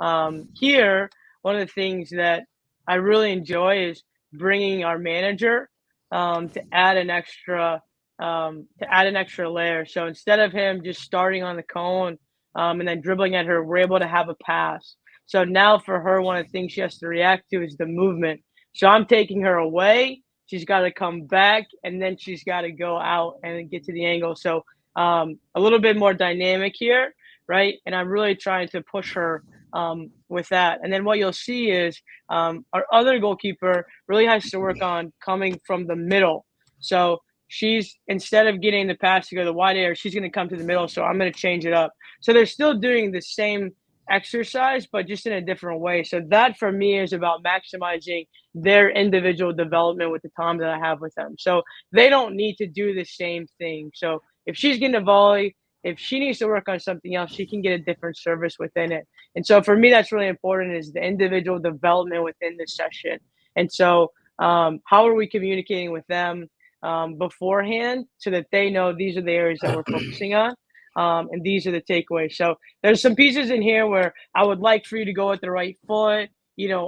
here, one of the things that I really enjoy is bringing our manager to add an extra layer. So instead of him just starting on the cone and then dribbling at her, we're able to have a pass. So now for her, one of the things she has to react to is the movement. So I'm taking her away. She's got to come back, and then she's got to go out and get to the angle. So a little bit more dynamic here, right? And I'm really trying to push her with that. And then what you'll see is our other goalkeeper really has to work on coming from the middle. So she's, instead of getting the pass to go to the wide area, she's going to come to the middle. So I'm going to change it up. So they're still doing the same exercise, but just in a different way. So that for me is about maximizing their individual development with the time that I have with them. So they don't need to do the same thing. So if she's getting a volley, if she needs to work on something else, she can get a different service within it. And so for me, that's really important, is the individual development within the session. And so how are we communicating with them beforehand so that they know these are the areas that we're focusing on? And these are the takeaways. So there's some pieces in here where I would like for you to go with the right foot,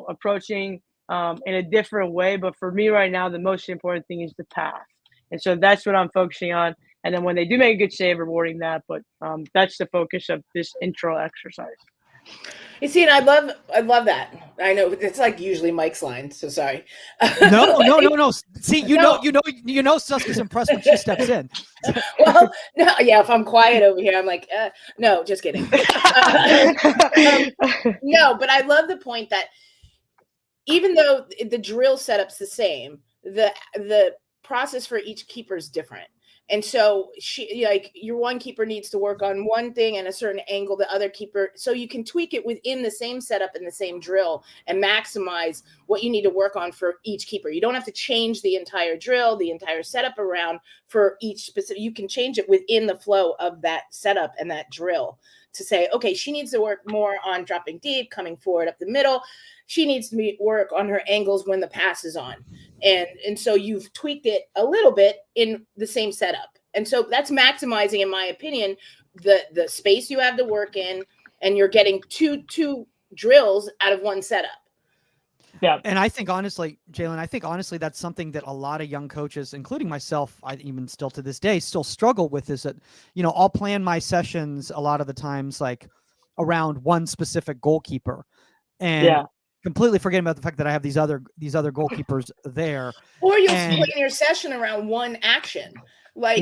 approaching in a different way. But for me right now, the most important thing is the path. And so that's what I'm focusing on. And then when they do make a good save, rewarding that. But that's the focus of this intro exercise. You see, and I love that. I know it's like usually Mike's line, so sorry. No. See, you know, Suska's impressed when she steps in. Well, no, yeah. If I'm quiet over here, I'm like, no, just kidding. No, but I love the point that even though the drill setup's the same, the process for each keeper is different. And so your one keeper needs to work on one thing and a certain angle, the other keeper, so you can tweak it within the same setup and the same drill and maximize what you need to work on for each keeper. You don't have to change the entire drill, the entire setup around for each specific. You can change it within the flow of that setup and that drill to say, okay, she needs to work more on dropping deep, coming forward up the middle. She needs to work on her angles when the pass is on. And so you've tweaked it a little bit in the same setup. And so that's maximizing, in my opinion, the space you have to work in, and you're getting two drills out of one setup. Yeah. And I think honestly, Jaelyn, that's something that a lot of young coaches, including myself, I even still to this day still struggle with, is that, I'll plan my sessions a lot of the times like around one specific goalkeeper, and completely forgetting about the fact that I have these other goalkeepers there. Or you'll plan your session around one action. Like,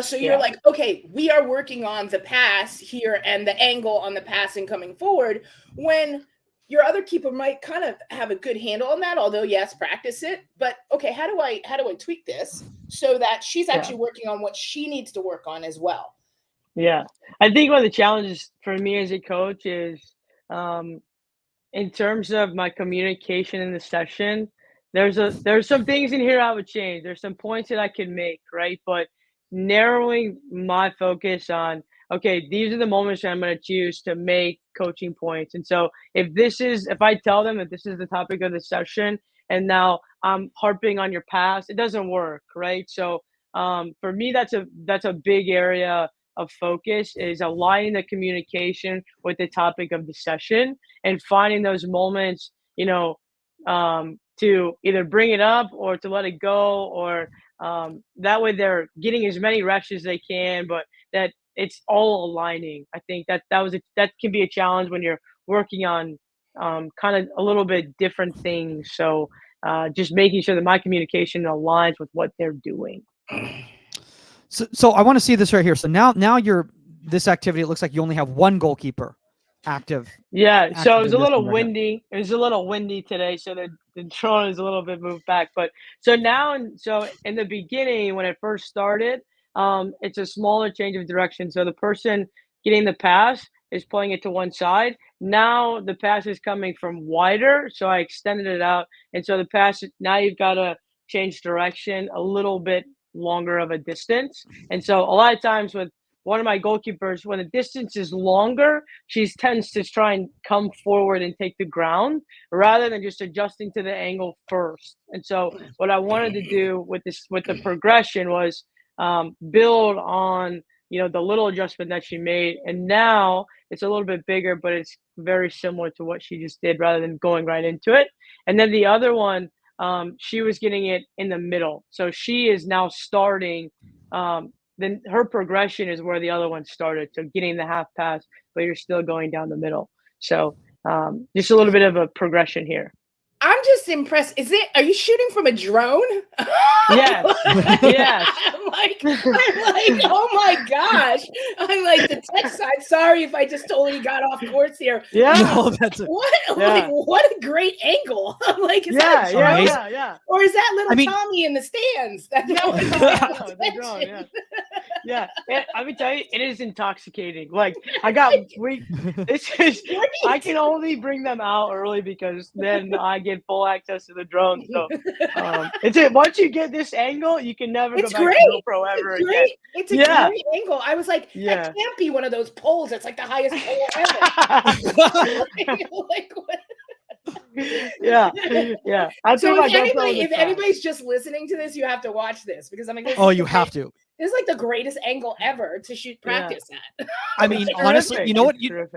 so you're like, okay, we are working on the pass here and the angle on the passing coming forward, when your other keeper might kind of have a good handle on that, although yes, practice it. But okay, how do I tweak this so that she's actually working on what she needs to work on as well? Yeah. I think one of the challenges for me as a coach is in terms of my communication in the session, there's some things in here I would change. There's some points that I can make, right? But narrowing my focus on, okay, these are the moments that I'm going to choose to make coaching points. And so if I tell them that this is the topic of the session and now I'm harping on your past, it doesn't work, right? So for me, that's a big area of focus, is aligning the communication with the topic of the session and finding those moments, to either bring it up or to let it go, or that way they're getting as many reps as they can, but that it's all aligning. I think that can be a challenge when you're working on kind of a little bit different things. So just making sure that my communication aligns with what they're doing. So I want to see this right here. So now this activity, it looks like you only have one goalkeeper active. Yeah. So it was a little windy. It was a little windy today, so the drone is a little bit moved back. But so in the beginning, when it first started, it's a smaller change of direction. So the person getting the pass is pulling it to one side. Now the pass is coming from wider, so I extended it out, and so the pass, now you've got to change direction a little bit longer of a distance. And so a lot of times with one of my goalkeepers, when the distance is longer, she tends to try and come forward and take the ground rather than just adjusting to the angle first. And so what I wanted to do with the progression was build on the little adjustment that she made, and now it's a little bit bigger, but it's very similar to what she just did rather than going right into it. And then the other one, she was getting it in the middle. So she is now starting, then her progression is where the other one started. So getting the half pass, but you're still going down the middle. So just a little bit of a progression here. I'm just impressed. Are you shooting from a drone? Yes. Yes. I'm like, oh my gosh. I'm like the tech side. Sorry if I just totally got off course here. Yeah. No, that's what a great angle. I'm like, is that a drone? Yeah. Or is that little Tommy in the stands? That's the drone, yeah. Yeah, let me tell you, it is intoxicating. Like I can only bring them out early because then I get full access to the drone. So once you get this angle, you can never go back to GoPro ever again. It's a great angle. I was like, that can't be one of those poles. That's like the highest pole ever. Like what? Yeah. So if anybody's just listening to this, you have to watch this because I'm like, you have to. This is like the greatest angle ever to shoot practice at. I mean, honestly, you know what? You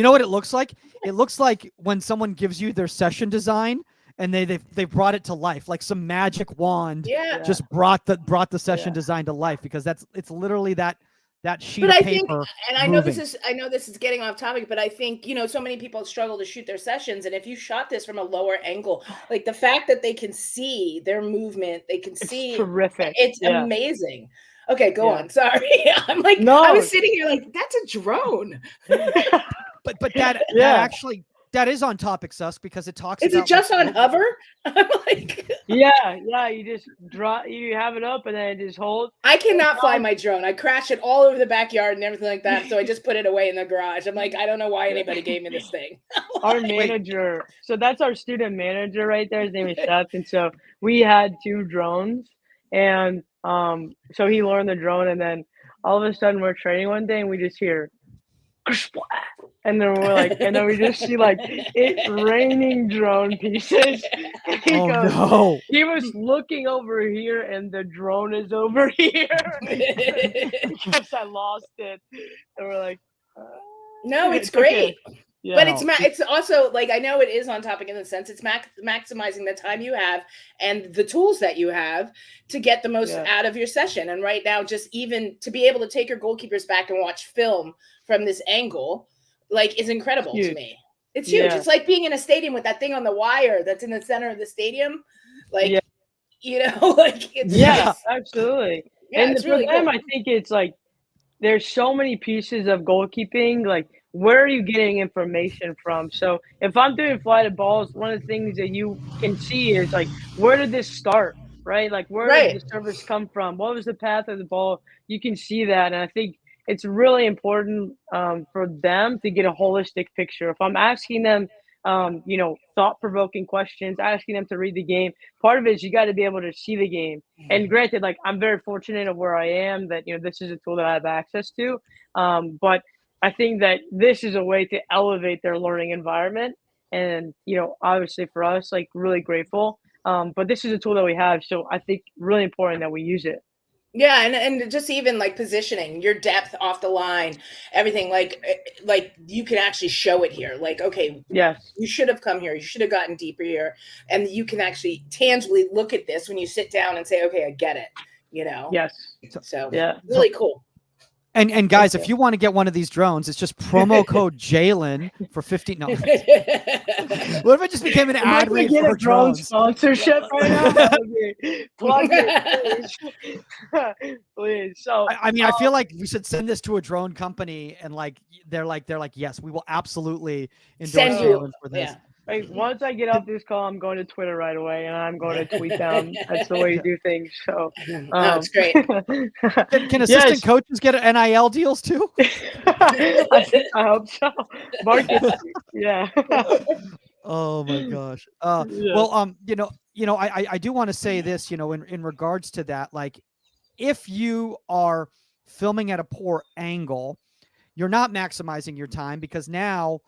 know what it looks like? It looks like when someone gives you their session design and they brought it to life, like some magic wand just brought the session design to life, because it's literally that sheet of paper. And I know this is getting off topic, but I think, so many people struggle to shoot their sessions. And if you shot this from a lower angle, like the fact that they can see their movement, they can see. Terrific. It's amazing. Okay, go on. Sorry. I'm like, I was sitting here like, that's a drone. but that actually, that is on topic, Sus, because it talks about. Is it just on hover? I'm like. Yeah. You just you have it up and then it just holds. I cannot fly my drone. I crashed it all over the backyard and everything like that. So I just put it away in the garage. I'm like, I don't know why anybody gave me this thing. Our manager. So that's our student manager right there. His name is Seth. And so we had 2 drones, and so he learned the drone, and then all of a sudden we're training one day and we just hear. And then we're like, and then we just see like it raining drone pieces. And he goes, no. He was looking over here and the drone is over here. Because I lost it. And we're like, no, it's great. Okay. Yeah. But it's also like, I know it is on topic in the sense it's maximizing the time you have and the tools that you have to get the most out of your session. And right now, just even to be able to take your goalkeepers back and watch film from this angle, like, is incredible to me. It's huge. It's like being in a stadium with that thing on the wire that's in the center of the stadium. Like, like it's absolutely. Yeah, and it's for really them, cool. I think it's like there's so many pieces of goalkeeping. Like, where are you getting information from? So if I'm doing flighted balls, one of the things that you can see is like, where did this start, right? Like, where did the service come from? What was the path of the ball? You can see that. And I think it's really important for them to get a holistic picture. If I'm asking them, thought-provoking questions, asking them to read the game, part of it is you got to be able to see the game. And granted, like, I'm very fortunate of where I am that, this is a tool that I have access to. But I think that this is a way to elevate their learning environment. And, obviously for us, like, really grateful. But this is a tool that we have. So I think really important that we use it. Yeah, and just even like positioning, your depth off the line, everything, like you can actually show it here. Like, okay, you should have come here. You should have gotten deeper here. And you can actually tangibly look at this when you sit down and say, okay, I get it, Yes. So really cool. And guys, if you want to get one of these drones, it's just promo code Jaelyn for 15. No. What if it just became an ad read for a drone drones? sponsorship right now? Plug it, please. So I mean, I feel like we should send this to a drone company, and they're like, yes, we will absolutely endorse Jaelyn for this. Yeah. Like, once I get off this call, I'm going to Twitter right away, and I'm going to tweet them. That's the way you do things. So, it's great. Can assistant coaches get NIL deals too? I hope so. Market, Oh my gosh. Well, I do want to say this, in regards to that, like, if you are filming at a poor angle, you're not maximizing your time, because now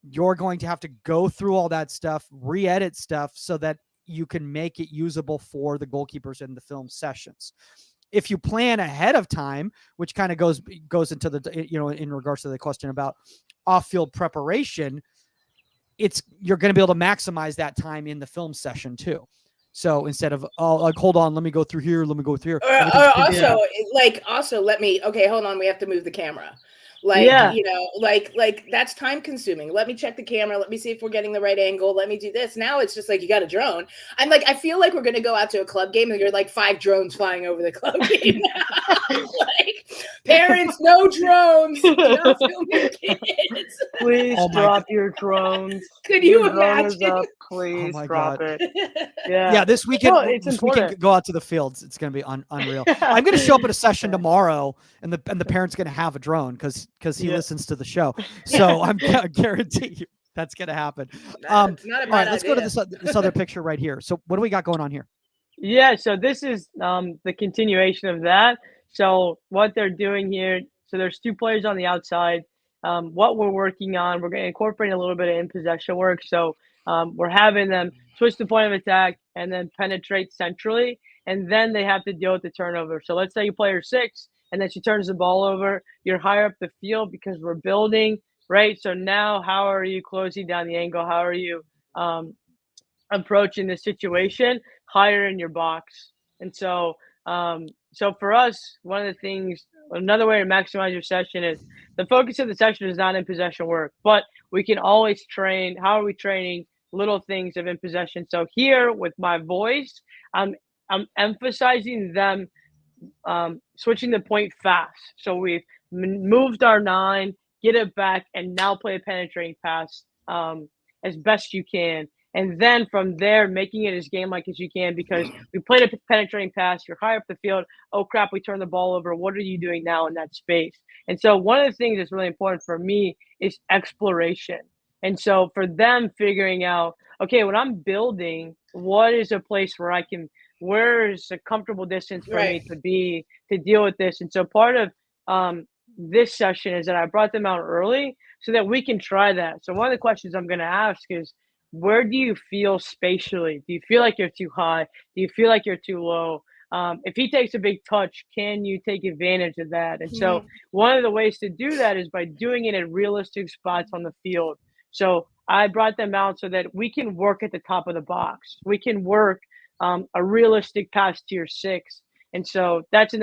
you're going to have to go through all that stuff, re-edit stuff so that you can make it usable for the goalkeepers in the film sessions. if you plan ahead of time, which kind of goes into the, in regards to the question about off-field preparation, you're going to be able to maximize that time in the film session too. So instead of, hold on, let me go through here, let me go through here. Also let me, okay, hold on, we have to move the camera. That's time consuming. Let me check the camera. Let me see if we're getting the right angle. Let me do this. Now it's just like, you got a drone. I'm like, I feel like we're going to go out to a club game and you're like 5 drones flying over the club game. Parents, no drones. Do not film your kids. Please drop your drones. Could you imagine? Up, please drop it. Yeah, this weekend, weekend, go out to the fields. It's going to be unreal. I'm going to show up at a session tomorrow, and the parent's going to have a drone because he listens to the show. So I guarantee you that's going to happen. All right, let's go to this other picture right here. So what do we got going on here? Yeah, so this is the continuation of that. So what they're doing here, so there's 2 players on the outside. What we're working on, we're going to incorporate a little bit of in possession work. So we're having them switch the point of attack and then penetrate centrally, and then they have to deal with the turnover. So let's say you player 6, and then she turns the ball over. You're higher up the field because we're building, right? So now how are you closing down the angle? How are you approaching the situation higher in your box? And so so for us, one of the things, another way to maximize your session is the focus of the session is not in possession work, but we can always train. How are we training little things of in possession? So here with my voice, I'm emphasizing them switching the point fast. So we've moved our 9, get it back, and now play a penetrating pass as best you can. And then from there, making it as game-like as you can, because we played a penetrating pass, you're high up the field, oh crap, we turned the ball over, what are you doing now in that space? And so one of the things that's really important for me is exploration. And so for them figuring out, okay, when I'm building, what is a place where where is a comfortable distance for me to be, to deal with this? And so part of this session is that I brought them out early so that we can try that. So one of the questions I'm going to ask is, where do you feel spatially? Do you feel like you're too high? Do you feel like you're too low? If he takes a big touch, can you take advantage of that? And so one of the ways to do that is by doing it at realistic spots on the field. So I brought them out so that we can work at the top of the box. We can work a realistic pass to your 6. And so that's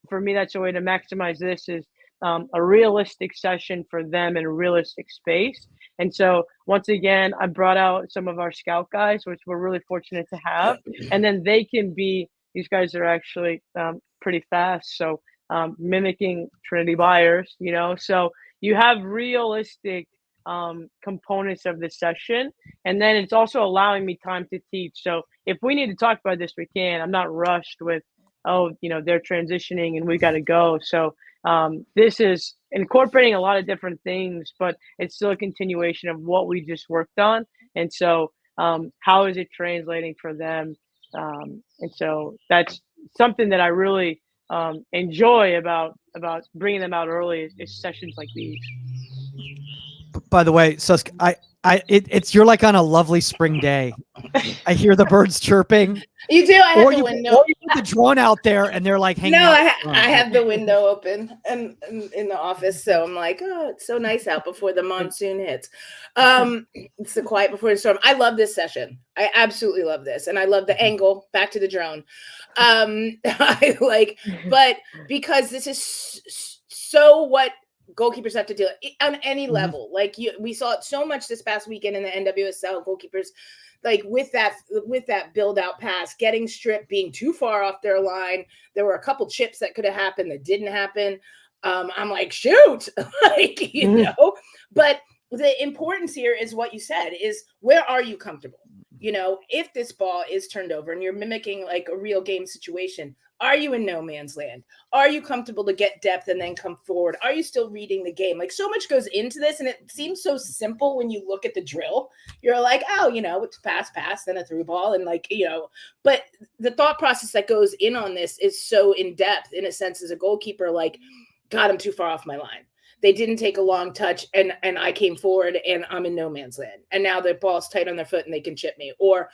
for me, that's a way to maximize this is a realistic session for them in a realistic space. And so once again, I brought out some of our scout guys, which we're really fortunate to have. And then these guys are actually pretty fast. So mimicking Trinity Byers, so you have realistic components of the session. And then it's also allowing me time to teach. So if we need to talk about this, we can. I'm not rushed with, they're transitioning and we got to go. So this is incorporating a lot of different things, but it's still a continuation of what we just worked on. And so how is it translating for them? And so that's something that I really enjoy about bringing them out early is sessions like these. By the way, Susk, you're like on a lovely spring day. I hear the birds chirping. You do. I have the window. Or you put the drone out there and they're like hanging out. I have the window open and in the office, so I'm like, oh, it's so nice out before the monsoon hits. It's the quiet before the storm. I love this session. I absolutely love this, and I love the angle. Back to the drone. But because this is so what goalkeepers have to deal on any level. We saw it so much this past weekend in the NWSL. Goalkeepers, with that build out pass, getting stripped, being too far off their line. There were a couple chips that could have happened that didn't happen. I'm like, shoot, But the importance here is what you said: is where are you comfortable? If this ball is turned over and you're mimicking like a real game situation, are you in no man's land? Are you comfortable to get depth and then come forward? Are you still reading the game? So much goes into this, and it seems so simple when you look at the drill. You're like, oh, it's pass, then a through ball, and but the thought process that goes in on this is so in depth in a sense as a goalkeeper, God, I'm too far off my line. They didn't take a long touch and I came forward and I'm in no man's land. And now the ball's tight on their foot and they can chip me. Or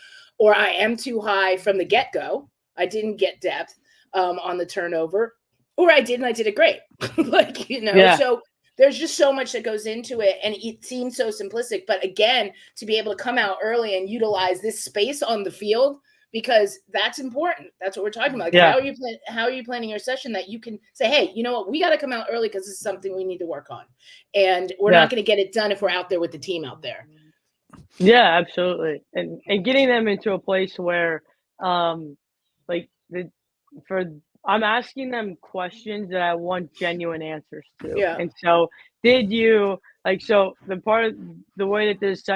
I am too high from the get-go. I didn't get depth. on the turnover, or I did and I did it great. Like, you know, Yeah. so there's just so much that goes into it, and it seems so simplistic. But again, to be able to come out early and utilize this space on the field, because that's important. That's what we're talking about. Like, Yeah. how are you planning your session that you can say, hey, you know what, we got to come out early because this is something we need to work on, and we're not going to get it done if we're out there with the team out there. Yeah, absolutely. And getting them into a place where like I'm asking them questions that I want genuine answers to. Yeah. And so did you so the part of the way that this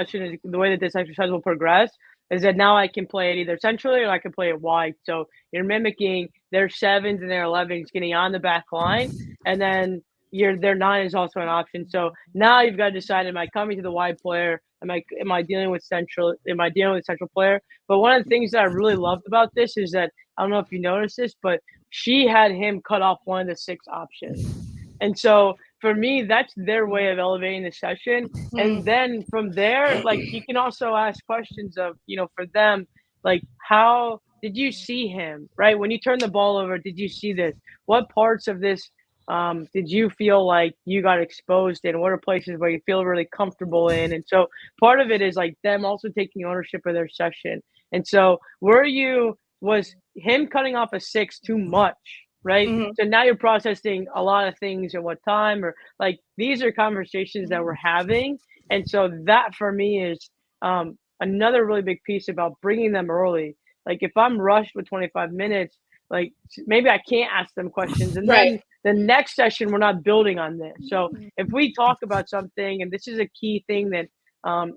exercise will progress is that now I can play it either centrally or I can play it wide. So you're mimicking their 7s and their 11s getting on the back line, and then their 9 is also an option. So now you've got to decide: am I coming to the wide player? Am I dealing with central? Am I dealing with central player? But one of the things that I really loved about this is that, I don't know if you noticed this, but she had him cut off one of the 6 options. And so for me, that's their way of elevating the session. And then from there, like, you can also ask questions of, you know, for them, like, how did you see him, right? When you turn the ball over, did you see this? What parts of this did you feel like you got exposed in? What are places where you feel really comfortable in? And so part of it is like them also taking ownership of their session. And so was him cutting off a 6 too much, right? So now you're processing a lot of things at what time, or like, these are conversations that we're having. And so that for me is another really big piece about bringing them early. Like, if I'm rushed with 25 minutes, like, maybe I can't ask them questions. And then the next session, we're not building on this. So if we talk about something, and this is a key thing that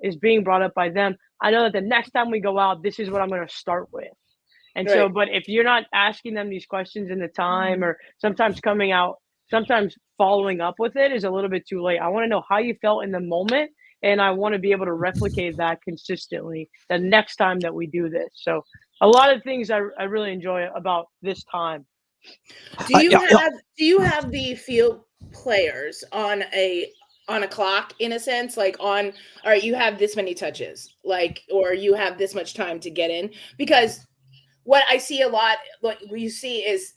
is being brought up by them, I know that the next time we go out, this is what I'm going to start with. And so, but if you're not asking them these questions in the time, or sometimes following up with it is a little bit too late. I want to know how you felt in the moment, and I want to be able to replicate that consistently the next time that we do this. So a lot of things I really enjoy about this time. Do you have the field players on a clock, in a sense, like all right, you have this many touches, like, or you have this much time to get in? Because what I see a lot, what you see is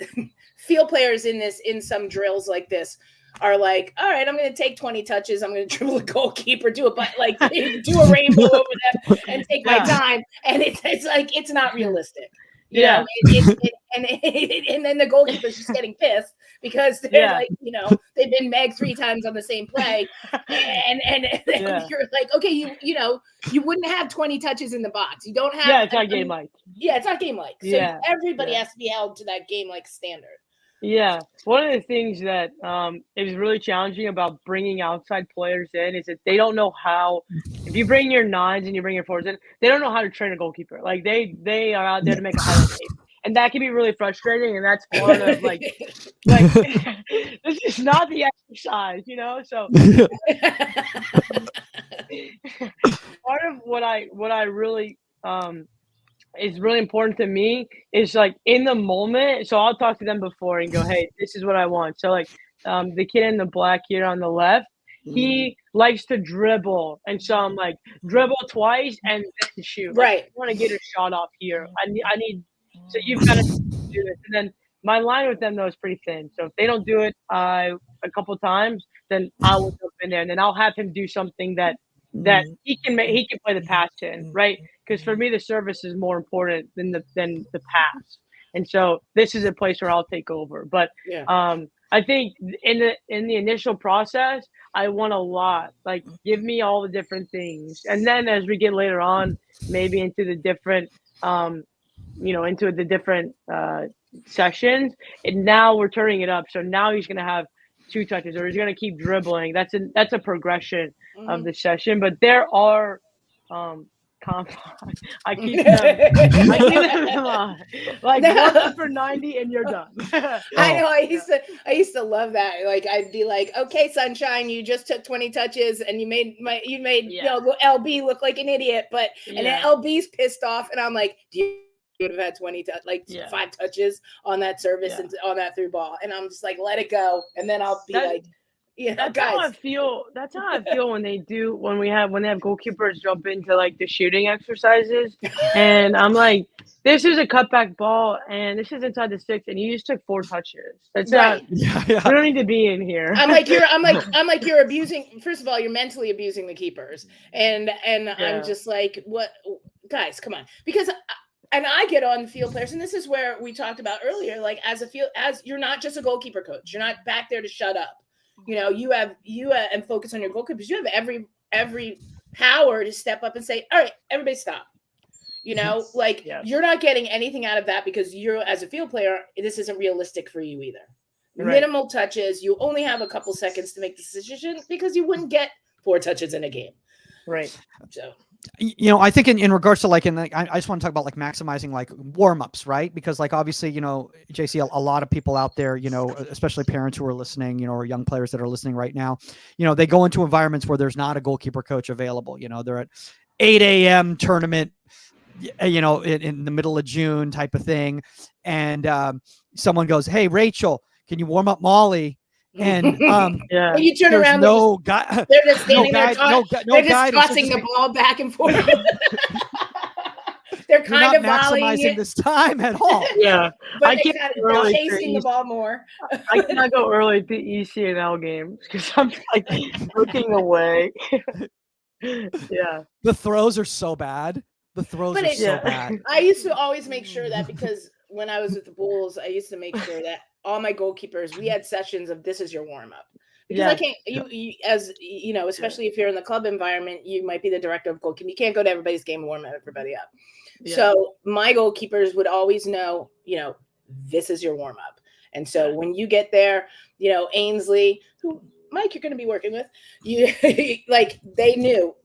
field players in some drills like this are like, all right, I'm going to take 20 touches. I'm going to dribble a goalkeeper, do a rainbow over them and take my time. And it's like, it's not realistic. You know, and then the goalkeeper's just getting pissed because they're like, you know, they've been megged 3 times on the same play, and you're like, okay, you know, you wouldn't have 20 touches in the box. You don't have. It's not game like. Yeah, it's not game like. So everybody has to be held to that game like standard. Yeah. One of the things that is really challenging about bringing outside players in is that they don't know how. If you bring your 9s and you bring your 4s in, they don't know how to train a goalkeeper. Like, they are out there to make a highlight tape, and that can be really frustrating. And that's part of like this is not the exercise, you know. So part of what I really is really important to me is, like, in the moment. So I'll talk to them before and go, hey, this is what I want. So, like, the kid in the black here on the left, he likes to dribble. And so I'm like, dribble twice and then shoot. Right. I want to get a shot off here. I need so you've got to do this. And then my line with them, though, is pretty thin. So if they don't do it a couple times, then I will jump in there, and then I'll have him do something that he can play the pass in, right? Because for me, the service is more important than the pass. And so this is a place where I'll take over. But I think in the initial process, I want a lot. Like, give me all the different things, and then as we get later on, maybe into the different sessions, and now we're turning it up. So now he's going to have 2 touches, or he's going to keep dribbling. That's a progression of the session. But there are I keep them like, 1 for 90 and you're done. I know. I used to love that. Like, I'd be like, okay, Sunshine, you just took 20 touches and you made you know, LB look like an idiot, but and then LB's pissed off, and I'm like, do you would have had 5 touches on that service and on that through ball, and I'm just like, let it go, and then I'll be like, That's how I feel. That's how I feel when they have goalkeepers jump into like the shooting exercises, and I'm like, this is a cutback ball, and this is inside the 6, and you just took 4 touches. That's right. We don't need to be in here. I'm like you're abusing. First of all, you're mentally abusing the keepers, and I'm just like, what, guys, come on, because. And I get on field players, and this is where we talked about earlier. Like as you're not just a goalkeeper coach. You're not back there to shut up. You know, you and focus on your goalkeepers. You have every power to step up and say, all right, everybody stop. You know, like you're not getting anything out of that because you're, as a field player, this isn't realistic for you either. Right. Minimal touches. You only have a couple seconds to make the decision because you wouldn't get 4 touches in a game. Right. So. You know, I think in regards to like, I just want to talk about like maximizing like warm-ups, right? Because like, obviously, you know, JC, a lot of people out there, you know, especially parents who are listening, you know, or young players that are listening right now, you know, they go into environments where there's not a goalkeeper coach available. You know, they're at 8 a.m. tournament, you know, in the middle of June type of thing. And someone goes, hey, Rachel, can you warm up Molly? And you turn around, no guy, they're just standing there, they're just tossing the ball back and forth. They're kind of maximizing this time at all. Yeah, but they're chasing the ball more. I cannot go early to ECNL games because I'm like looking away. Yeah, the throws are so bad. The throws are so bad. I used to always make sure that, because when I was with the Bulls, I used to make sure that all my goalkeepers, we had sessions of this is your warm up. Because I can't, you as you know, especially if you're in the club environment, you might be the director of goalkeeping. You can't go to everybody's game and warm everybody up. Yeah. So my goalkeepers would always know, you know, this is your warm up. And so when you get there, you know, Ainsley, who Mike, you're going to be working with, you like they knew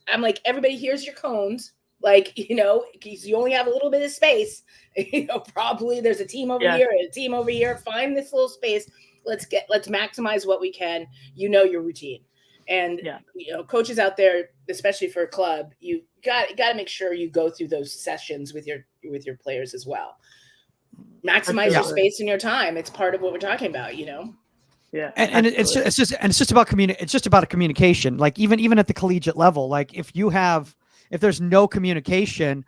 I'm like, everybody, here's your cones. Like, you know, because you only have a little bit of space, you know, probably there's a team over here, a team over here. Find this little space. Let's maximize what we can. You know your routine, and you know, coaches out there, especially for a club, you got to make sure you go through those sessions with your players as well. Maximize your space and your time. It's part of what we're talking about, you know. Yeah, and it's just about It's just about a communication. Like even at the collegiate level, like if there's no communication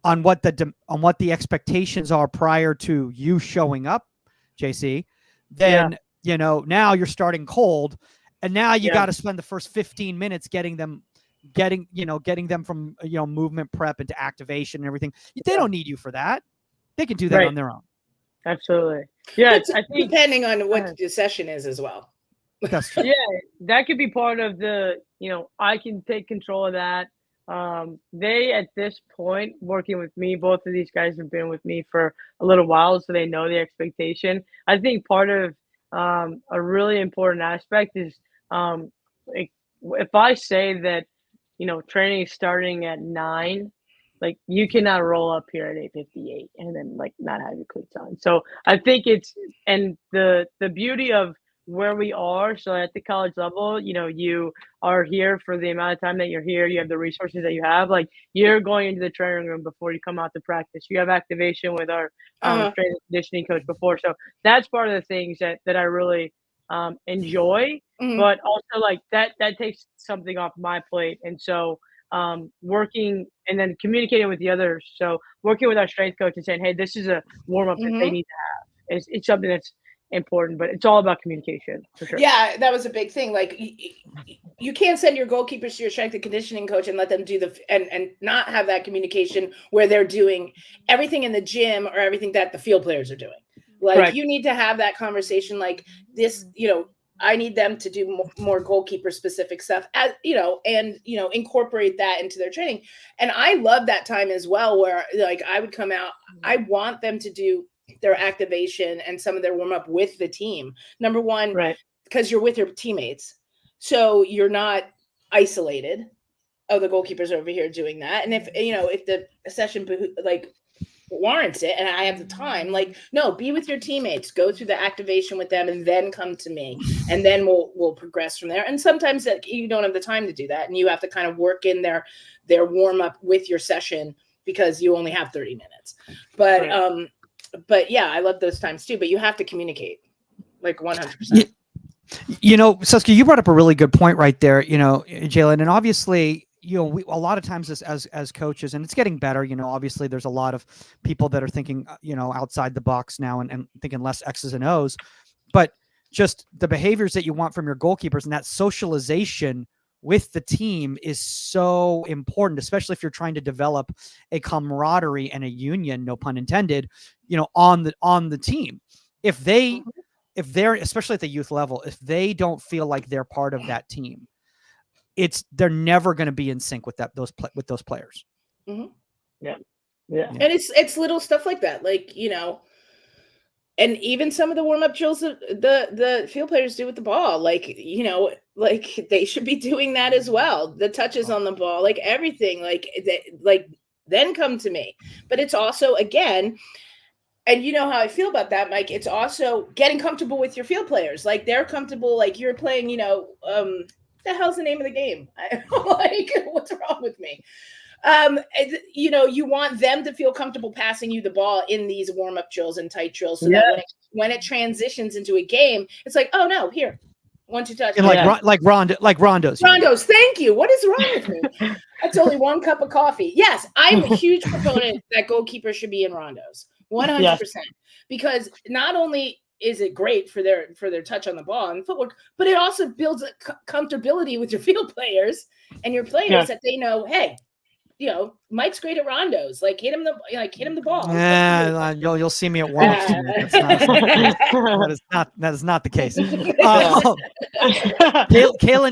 on what the expectations are prior to you showing up, JC, then you know, now you're starting cold, and now you got to spend the first 15 minutes getting them from, you know, movement prep into activation and everything. They don't need you for that. They can do that on their own. Absolutely. Yeah, I think depending on what the session is as well. That's true. Yeah, that could be part of the, you know, I can take control of that. They, at this point, working with me, both of these guys have been with me for a little while, so they know the expectation. I think part of a really important aspect is like, if I say that, you know, training is starting at 9, like, you cannot roll up here at 8:58 and then like not have your cleats on. So I think and the beauty of where we are, so at the college level, you know, you are here for the amount of time that you're here, you have the resources that you have, like you're going into the training room before you come out to practice, you have activation with our strength and conditioning coach before. So that's part of the things that I really enjoy, but also like that takes something off my plate. And so working and then communicating with the others, so working with our strength coach and saying, hey, this is a warm-up that they need to have, it's something that's important, but it's all about communication for sure. Yeah, that was a big thing. Like, you can't send your goalkeepers to your strength and conditioning coach and let them do and not have that communication where they're doing everything in the gym or everything that the field players are doing. Like, you need to have that conversation like this, you know, I need them to do more goalkeeper specific stuff, as you know, and, you know, incorporate that into their training. And I love that time as well, where like I would come out, I want them to do their activation and some of their warm up with the team. Number one, because you're with your teammates. So you're not isolated. Oh, the goalkeeper's over here doing that. And if, you know, if the session like warrants it and I have the time, like, no, be with your teammates, go through the activation with them and then come to me. And then we'll progress from there. And sometimes that you don't have the time to do that. And you have to kind of work in their warm up with your session because you only have 30 minutes. But yeah, I love those times too, but you have to communicate like 100%. Suski, you brought up a really good point right there, Jaelyn, and obviously, a lot of times as coaches, and it's getting better, obviously there's a lot of people that are thinking, outside the box now and thinking less X's and O's, but just the behaviors that you want from your goalkeepers and that socialization with the team is so important, especially if you're trying to develop a camaraderie and a union, no pun intended, on the team. If they're, especially at the youth level, if they don't feel like they're part of that team, they're never going to be in sync with those players. Mm-hmm. Yeah. And it's little stuff like that, like, and even some of the warm-up drills the field players do with the ball, like, like they should be doing that as well. The touches on the ball, like everything, like then come to me. But it's also, again, and you know how I feel about that, Mike, it's also getting comfortable with your field players. Like they're comfortable, like you're playing, the hell's the name of the game? Like, what's wrong with me? You want them to feel comfortable passing you the ball in these warm-up drills and tight drills, so that when it transitions into a game, it's like, oh no, here, 1-2 touch. And like rondos. Rondos, thank you. What is wrong with me? That's only one cup of coffee. Yes, I'm a huge proponent that goalkeepers should be in rondos, 100%, because not only is it great for their touch on the ball and footwork, but it also builds a comfortability with your field players and your players that they know, hey, Mike's great at rondos. Like hit him the ball. Yeah, you'll see me at warm-ups. That is not the case.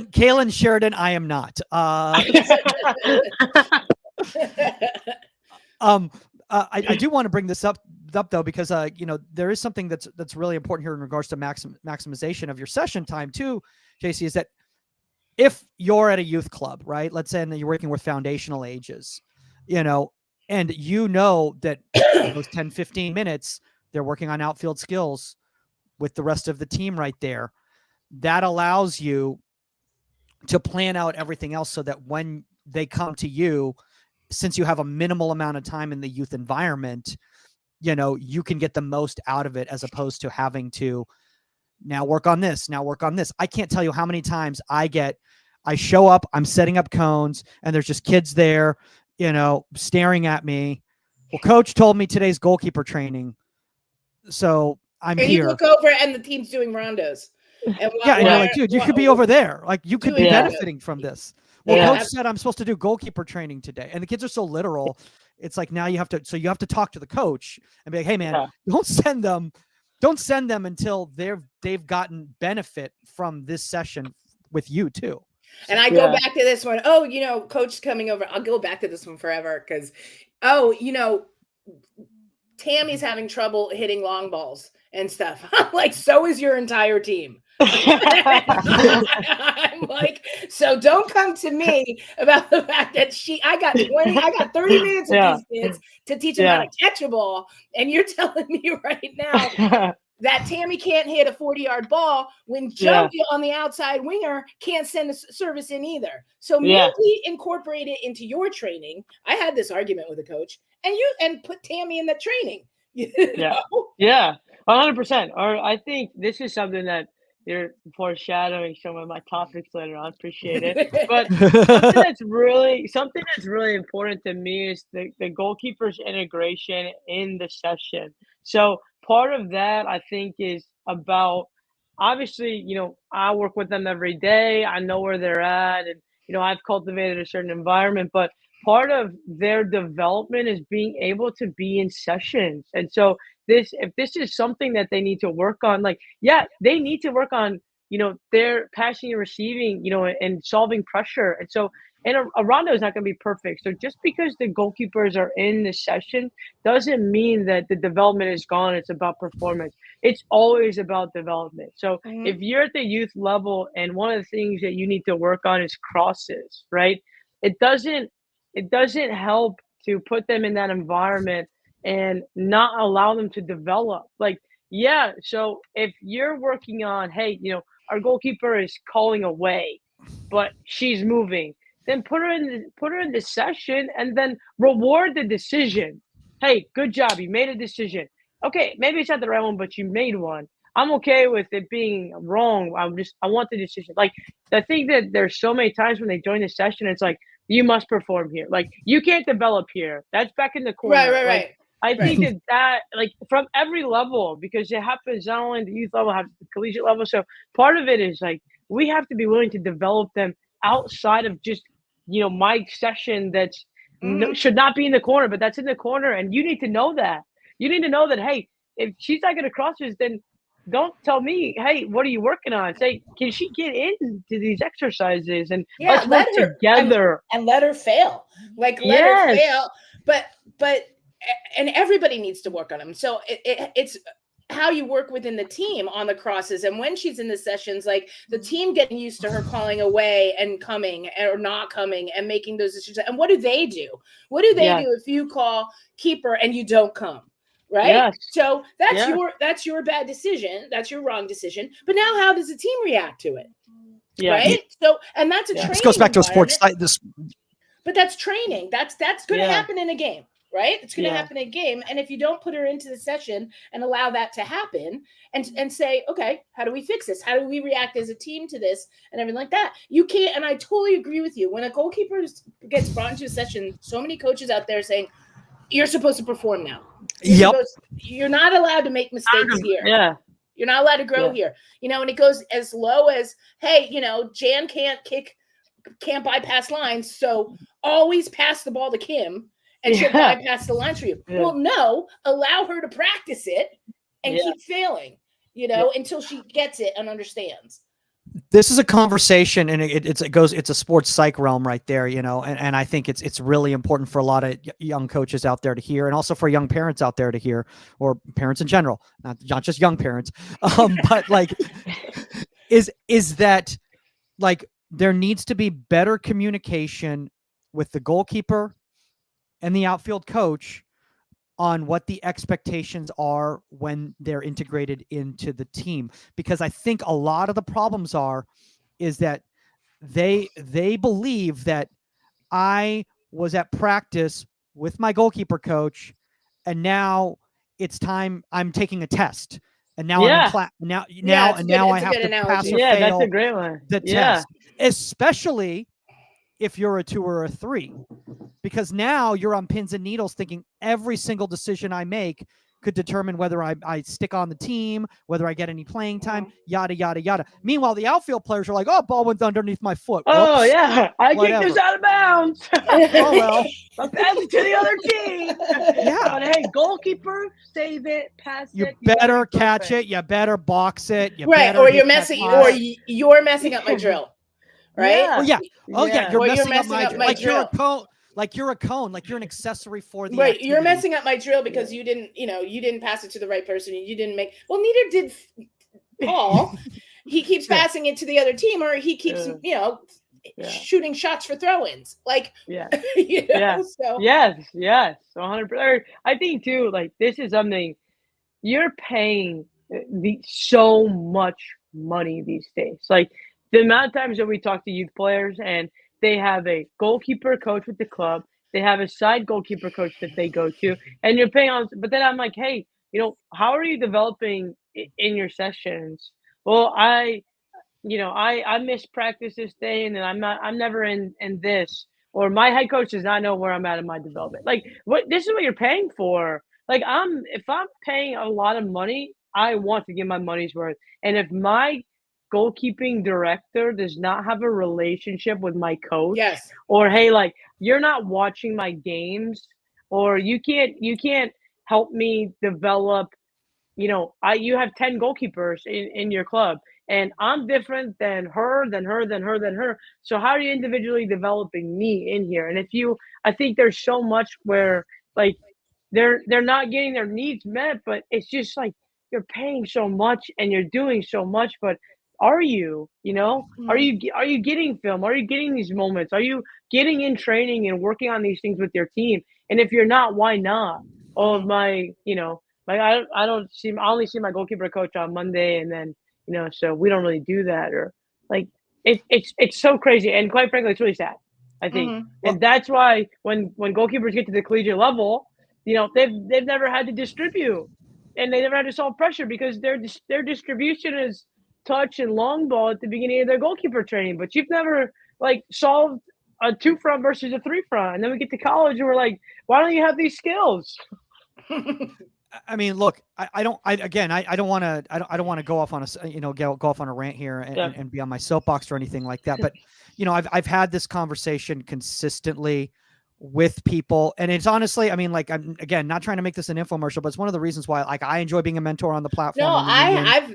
Kaylin Sheridan, I am not. I do want to bring this up though, because there is something that's really important here in regards to maximization of your session time too, JC, is that if you're at a youth club, right? Let's say that you're working with foundational ages, and that those 10, 15 minutes, they're working on outfield skills with the rest of the team right there. That allows you to plan out everything else so that when they come to you, since you have a minimal amount of time in the youth environment, you can get the most out of it, as opposed to having to now work on this. I can't tell you how many times I show up, I'm setting up cones, and there's just kids there, staring at me. Well, coach told me today's goalkeeper training, so I'm here. You look over and the team's doing rondos. And you're like, dude, you could be over there. Like, you could be benefiting from this. Well, coach said I'm supposed to do goalkeeper training today, and the kids are so literal. It's like, now you have to talk to the coach and be like, hey man, don't send them until they've gotten benefit from this session with you too. And I go back to this one. Oh, coach coming over. I'll go back to this one forever because, Tammy's having trouble hitting long balls and stuff. I'm like, so is your entire team. I'm like, so don't come to me about the fact that I got 30 minutes with these kids to teach them how to catch a ball. And you're telling me right now that Tammy can't hit a 40-yard ball when Joey on the outside winger can't send a service in either. So maybe incorporate it into your training. I had this argument with a coach, and put Tammy in the training. Yeah, 100%. Or I think this is something that you're foreshadowing some of my topics later on. Appreciate it. But something that's really important to me is the goalkeeper's integration in the session. So part of that, I think, is about, obviously, I work with them every day. I know where they're at, and, I've cultivated a certain environment, but part of their development is being able to be in sessions. And so if this is something that they need to work on, they need to work on, their passing and receiving, and solving pressure. And so, and a rondo is not going to be perfect. So just because the goalkeepers are in the session doesn't mean that the development is gone. It's about performance. It's always about development. So if you're at the youth level and one of the things that you need to work on is crosses, right? It doesn't help to put them in that environment and not allow them to develop. So if you're working on, hey, our goalkeeper is calling away, but she's moving, then put her in the session and then reward the decision. Hey, good job. You made a decision. Okay, maybe it's not the right one, but you made one. I'm okay with it being wrong. I want the decision. Like, I think that there's so many times when they join the session, it's like, you must perform here. Like, you can't develop here. That's back in the corner. Right. I think that like from every level, because it happens not only at the youth level, it happens at the collegiate level. So part of it is like, we have to be willing to develop them outside of just, my session that's should not be in the corner, but that's in the corner. And you need to know that. You need to know that, hey, if she's not going to cross this, then don't tell me, hey, what are you working on? Say, can she get into these exercises? And let's work together. And let her fail. Like, let her fail. But and everybody needs to work on them. So it's how you work within the team on the crosses. And when she's in the sessions, like the team getting used to her calling away and coming or not coming and making those decisions. And what do they do? What do they do if you call keeper and you don't come? Right. Yes. So that's your bad decision. That's your wrong decision. But now how does the team react to it? Yeah. Right. So, and that's a training. This goes back to a sports site. But that's training. That's going to happen in a game. Right? It's going to happen in a game. And if you don't put her into the session and allow that to happen and say, okay, how do we fix this? How do we react as a team to this and everything like that? You can't. And I totally agree with you. When a goalkeeper gets brought into a session, so many coaches out there saying, you're supposed to perform now. You're not allowed to make mistakes here. Yeah. You're not allowed to grow here. And it goes as low as, hey, Jan can't bypass lines. So always pass the ball to Kim. And she'll bypass the lines for you. Yeah. Well, no, allow her to practice it and keep failing, until she gets it and understands. This is a conversation, and it's a sports psych realm right there, and I think it's really important for a lot of young coaches out there to hear, and also for young parents out there to hear, or parents in general, not just young parents, but like, is that like there needs to be better communication with the goalkeeper and the outfield coach on what the expectations are when they're integrated into the team. Because I think a lot of the problems is that they believe that I was at practice with my goalkeeper coach and now it's time I'm taking a test. And now I'm in class. Now I have to pass or fail that's a great one. the test. Especially if you're a 2 or a 3, because now you're on pins and needles thinking every single decision I make could determine whether I stick on the team, whether I get any playing time, yada, yada, yada. Meanwhile, the outfield players are like, oh, ball went underneath my foot. Whoops, oh, yeah. I kicked this out of bounds. Oh, well. I'm passing to the other team. Yeah. But, hey, goalkeeper, save it, pass you it. Better catch it. You better box it. Or you're messing up my drill. Right? Yeah. Oh, yeah. Oh, yeah. You're messing up my drill. Like you're a cone. Like you're a cone. Like you're an accessory for the right. activity. You're messing up my drill because you didn't pass it to the right person. You didn't make. Well, neither did Paul. He keeps passing it to the other team, or he keeps shooting shots for throw-ins. Like So yes, 100%. I think too. Like this is something you're paying so much money these days. Like. The amount of times that we talk to youth players and they have a goalkeeper coach with the club, they have a side goalkeeper coach that they go to, and you're paying on. But then I'm like, hey, how are you developing in your sessions? Well, I missed practice this day, and then I'm never in this, or my head coach does not know where I'm at in my development. Like, this is what you're paying for. Like, if I'm paying a lot of money, I want to get my money's worth, and if my goalkeeping director does not have a relationship with my coach, or hey, like you're not watching my games, or you can't help me develop. You have 10 goalkeepers in your club, and I'm different than her. So how are you individually developing me in here? And I think there's so much where like they're not getting their needs met, but it's just like you're paying so much and you're doing so much, but are you, are you getting film? Are you getting these moments? Are you getting in training and working on these things with your team? And if you're not, why not? Oh, I only see my goalkeeper coach on Monday, and then, so we don't really do that, or like, it's so crazy. And quite frankly, it's really sad, I think. And that's why when goalkeepers get to the collegiate level, they've never had to distribute. and they never had to solve pressure because their distribution is touch and long ball at the beginning of their goalkeeper training. But you've never like solved a 2 front versus a 3 front, and then we get to college and we're like, why don't you have these skills? I mean, look, I don't want to go off on go off on a rant here and be on my soapbox or anything like that. But, I've had this conversation consistently with people, and it's honestly, I mean, like, I'm again not trying to make this an infomercial, but it's one of the reasons why, like, I enjoy being a mentor on the platform. No,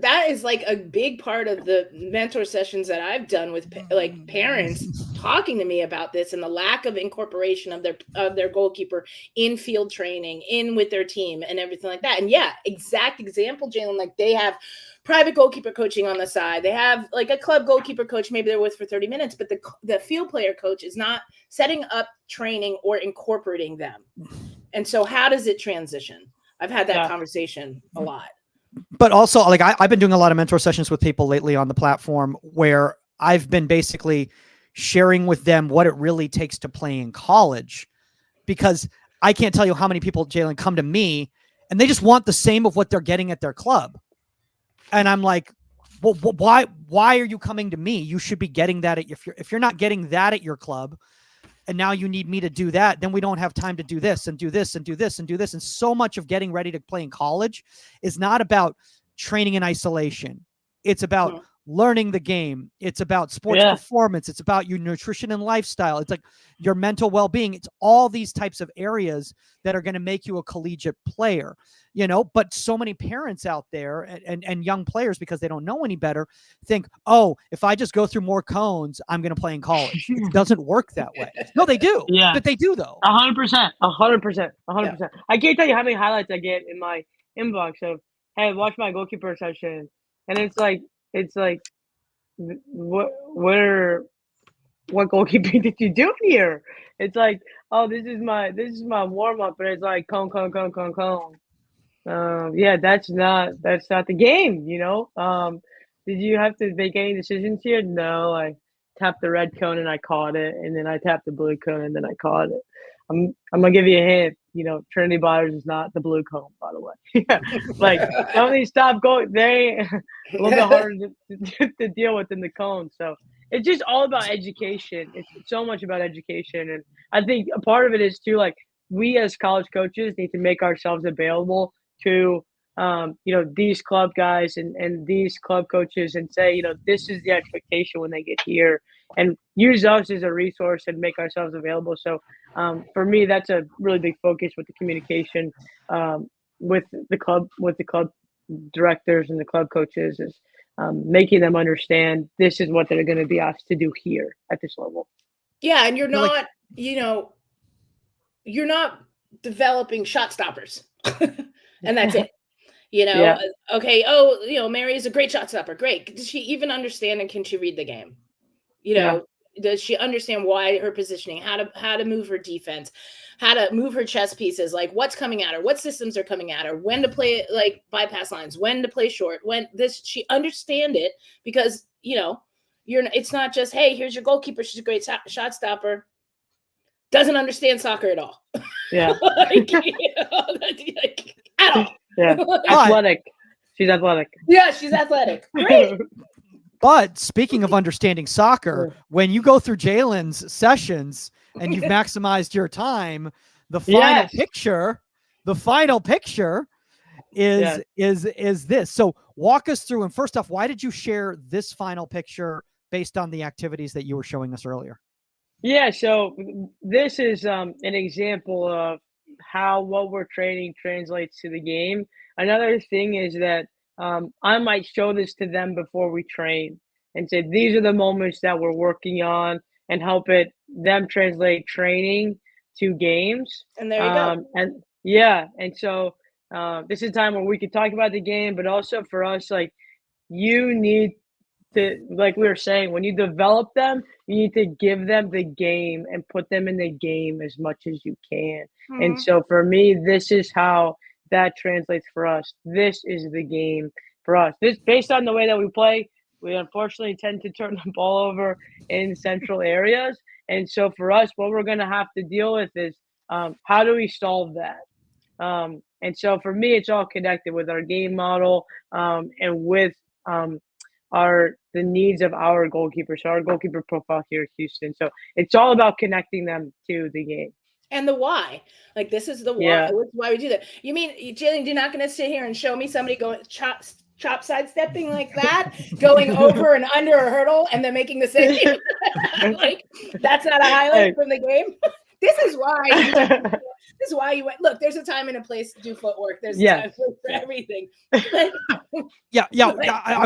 that is like a big part of the mentor sessions that I've done with like parents talking to me about this and the lack of incorporation of their goalkeeper in field training, in with their team and everything like that. And yeah, exact example, Jaelyn, like they have private goalkeeper coaching on the side. They have like a club goalkeeper coach, maybe they're with for 30 minutes, but the field player coach is not setting up training or incorporating them. And so how does it transition? I've had that conversation a lot. But also, like, I've been doing a lot of mentor sessions with people lately on the platform where I've been basically sharing with them what it really takes to play in college, because I can't tell you how many people, Jaelyn, come to me and they just want the same of what they're getting at their club. And I'm like, well, why are you coming to me? You should be getting that if you're not getting that at your club, and now you need me to do that, then we don't have time to do this and do this and do this and do this. And so much of getting ready to play in college is not about training in isolation. It's about learning the game. It's about sports performance. It's about your nutrition and lifestyle. It's like your mental well-being. It's all these types of areas that are going to make you a collegiate player, but so many parents out there and young players, because they don't know any better, think, oh, if I just go through more cones, I'm going to play in college. It doesn't work that way. No, they do. Yeah. But they do though. 100%. 100%. I can't tell you how many highlights I get in my inbox of, hey, watch my goalkeeper session. And it's like, what goalkeeping did you do here? It's like, oh, this is my warm up, but it's like cone. Yeah, that's not the game, Did you have to make any decisions here? No, I tapped the red cone and I caught it, and then I tapped the blue cone and then I caught it. I'm gonna give you a hint. Trinity Byers is not the blue cone, by the way. Like some of these top goals, they a little bit harder to deal with than the cone. So it's just all about education. It's so much about education, and I think a part of it is too, like, we as college coaches need to make ourselves available to these club guys and these club coaches, and say, this is the expectation when they get here, and use us as a resource and make ourselves available. So for me, that's a really big focus with the communication with the club directors and the club coaches, is making them understand this is what they're going to be asked to do here at this level. Yeah, and you're not, you're not developing shot stoppers, and that's it. Okay. Oh, Mary is a great shot stopper. Great. Does she even understand, and can she read the game? Does she understand why her positioning, how to move her defense, how to move her chess pieces, like what's coming at her, what systems are coming at her, when to play like bypass lines, when to play short, she understand it, because it's not just, hey, here's your goalkeeper, she's a great shot stopper, doesn't understand soccer at all. Yeah. At all. Yeah. Athletic. She's athletic. Yeah, she's athletic. Great. But speaking of understanding soccer, when you go through Jaelyn's sessions and you've maximized your time, the final picture is this. So walk us through. And first off, why did you share this final picture based on the activities that you were showing us earlier? Yeah, so this is an example of how what we're training translates to the game. Another thing is that I might show this to them before we train and say, these are the moments that we're working on, and help them translate training to games. And there you go. And so this is a time where we can talk about the game, but also for us, like, you need to, like we were saying, when you develop them, you need to give them the game and put them in the game as much as you can. Mm-hmm. And so for me, this is how that translates for us. This is the game for us. This, based on the way that we play, we unfortunately tend to turn the ball over in central areas. And so for us, what we're going to have to deal with is how do we solve that? And so for me, it's all connected with our game model, and with the needs of our goalkeepers, so our goalkeeper profile here at Houston. So it's all about connecting them to the game. And the why. Like, this is the why. Yeah. That's why we do that. You mean, Jaelyn, you're not going to sit here and show me somebody going chop sidestepping like that, going over and under a hurdle and then making the save? Like, that's not a highlight from the game. This is why you went. Look, there's a time and a place to do footwork. There's a time for everything. I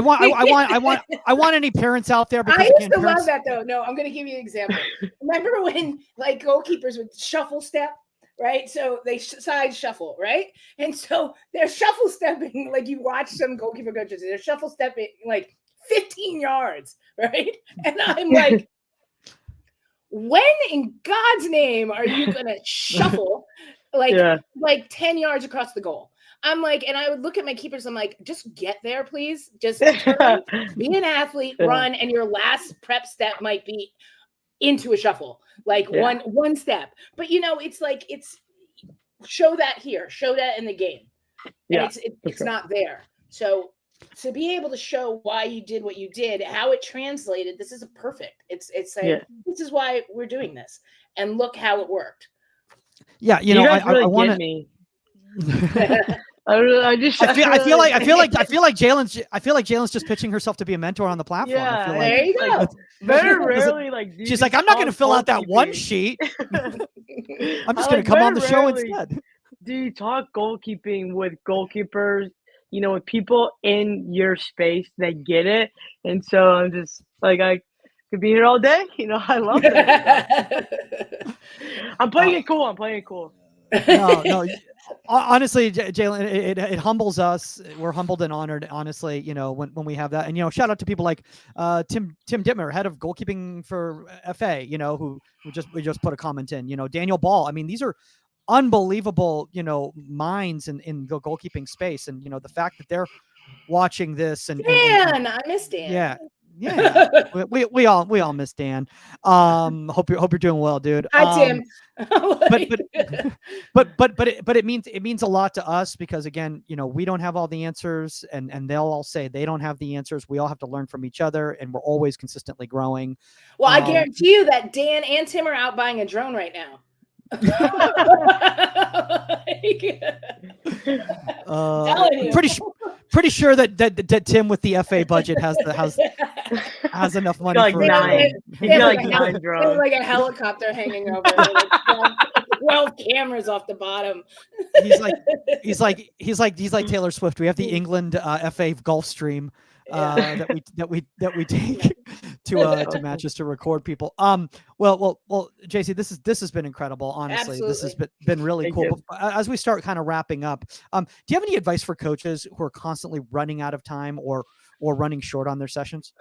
want any parents out there. I used to love that though. No, I'm going to give you an example. Remember when like goalkeepers would shuffle step, right? So they side shuffle, right? And so they're shuffle stepping. Like, you watch some goalkeeper coaches, they're shuffle stepping like 15 yards, right? And I'm like, when in God's name are you gonna shuffle like 10 yards across the goal? I'm like, and I would look at my keepers, I'm like, just get there, please. Just turn, be an athlete, run, and your last prep step might be into a shuffle, like one step. But it's like, it's show that here, show that in the game. And it's not there. So to be able to show why you did what you did, how it translated, this is perfect. It's like, this is why we're doing this, and look how it worked. Yeah, I want to. I feel like Jaelyn's just pitching herself to be a mentor on the platform. Yeah, I feel there you go. Very rarely, like, she's like, I'm not going to fill out that one sheet. I'm just going to come on the show instead. Do you talk goalkeeping with goalkeepers? With people in your space that get it. And so I'm just like, I could be here all day. I love that. I'm playing it cool. No. Honestly, Jaelyn, it humbles us. We're humbled and honored, honestly, when we have that. And, shout out to people like Tim Dittmer, head of goalkeeping for FA, who we just put a comment in, Daniel Ball. I mean, these are unbelievable, minds in the goalkeeping space. And, the fact that they're watching this and I miss Dan. Yeah. we all miss Dan. Hope you're doing well, dude. Hi, Tim. but it means a lot to us, because again, we don't have all the answers, and they'll all say they don't have the answers. We all have to learn from each other, and we're always consistently growing. Well, I guarantee you that Dan and Tim are out buying a drone right now. Pretty sure that Tim with the FA budget has enough money like for 9. There's like a helicopter hanging over, like 12 cameras off the bottom. He's like Taylor Swift. We have the England FA Gulfstream that we take to matches to record people. Well, JC, this has been incredible. Honestly, Absolutely. This has been really cool. As we start kind of wrapping up, do you have any advice for coaches who are constantly running out of time or running short on their sessions?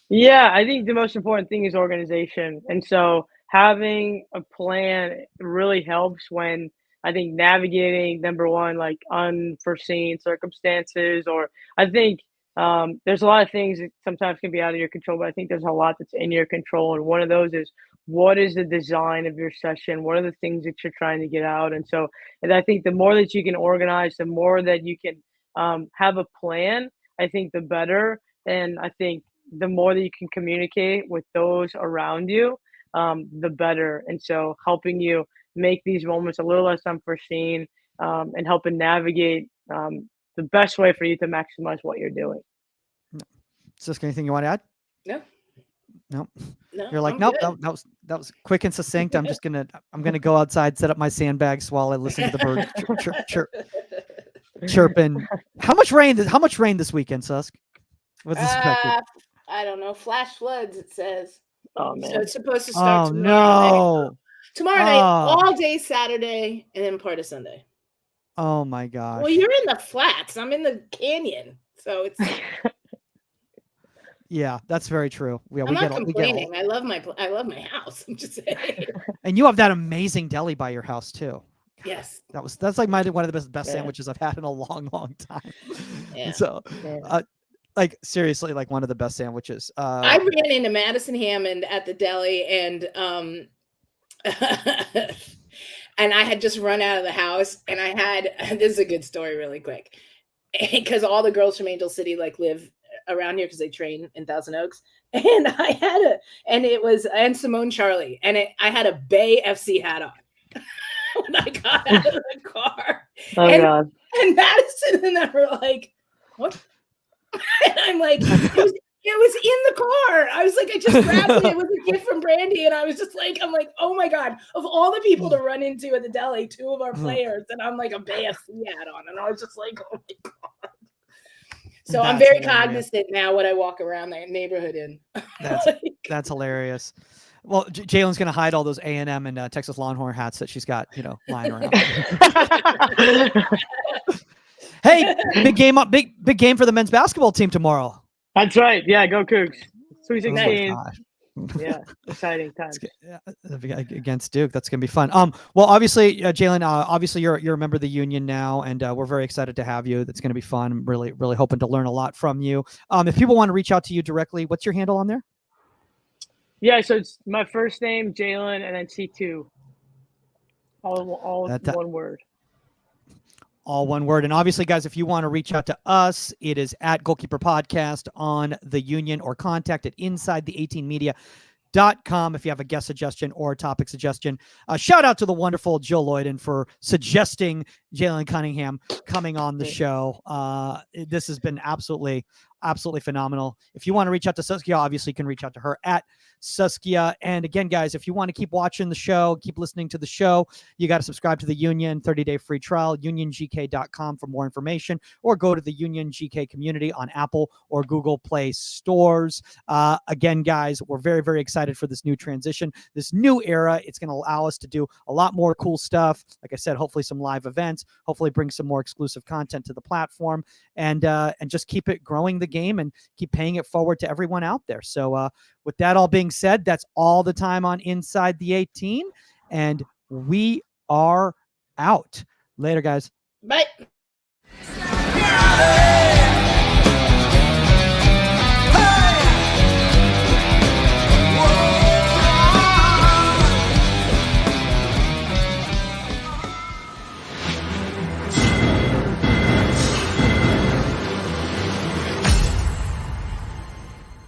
Yeah, I think the most important thing is organization, and so having a plan really helps when, I think, navigating, number one, like unforeseen circumstances, or I think there's a lot of things that sometimes can be out of your control, but I think there's a lot that's in your control. And one of those is, what is the design of your session? What are the things that you're trying to get out? And I think the more that you can organize, the more that you can have a plan, I think the better. And I think the more that you can communicate with those around you, the better. And so helping you make these moments a little less unforeseen, and helping navigate the best way for you to maximize what you're doing. Sis, anything you want to add? No. You're like, I'm nope. good. That was quick and succinct. I'm gonna go outside, set up my sandbags while I listen to the birds chirping. How much rain this weekend, Susk? What's expected? I don't know. Flash floods, it says. Oh man. So it's supposed to start tomorrow night. Tomorrow night, all day Saturday, and then part of Sunday. Oh my gosh. Well, you're in the flats. I'm in the canyon, so it's. Yeah, that's very true. Yeah, I'm not complaining. I love my house. I'm just saying. And you have that amazing deli by your house too. Yes. That's like one of the best sandwiches I've had in a long time. Yeah. So, like seriously, like one of the best sandwiches. I ran into Madison Hammond at the deli, and and I had just run out of the house, and I had this is a good story, really quick, because all the girls from Angel City like live around here because they train in Thousand Oaks, and I had and Simone Charlie, and I had a Bay FC hat on when I got out of the car. Oh God! And Madison and I were like, "What?" And I'm like, it was in the car. I was like, I just grabbed it. It was a gift from Brandy. And I was just like, I'm like, oh my God, of all the people to run into at the deli, 2 of our players, and I'm like a Bay FC hat on. And I was just like, oh my God. So I'm very cognizant now what I walk around that neighborhood in. That's hilarious. Well, Jaelyn's going to hide all those A&M and Texas Longhorn hats that she's got, lying around. Hey, big game for the men's basketball team tomorrow. That's right. Yeah, go Cougs. Sweet 16. Oh yeah, exciting times. Against Duke. That's going to be fun. Well, obviously, Jaelyn, obviously you're a member of the union now, and we're very excited to have you. That's going to be fun. I'm really, really hoping to learn a lot from you. If people want to reach out to you directly, what's your handle on there? Yeah, so it's my first name, Jaelyn, and then C2. All one word. All one word. And obviously, guys, if you want to reach out to us, it is at Goalkeeper Podcast on the Union, or contact at InsideThe18Media.com if you have a guest suggestion or a topic suggestion. Shout out to the wonderful Jill Lloyden for suggesting Jaelyn Cunningham coming on the show. This has been absolutely phenomenal. If you want to reach out to Saskia, obviously you can reach out to her at Saskia. And again, guys, if you want to keep watching the show, keep listening to the show, you got to subscribe to the Union, 30-day free trial, uniongk.com for more information, or go to the Union GK community on Apple or Google Play stores. Again, guys, we're very, very excited for this new transition, this new era. It's going to allow us to do a lot more cool stuff. Like I said, hopefully some live events, hopefully bring some more exclusive content to the platform, and just keep it growing the game and keep paying it forward to everyone out there. So with that all being said, that's all the time on Inside the 18, and we are out. Later, guys. Bye.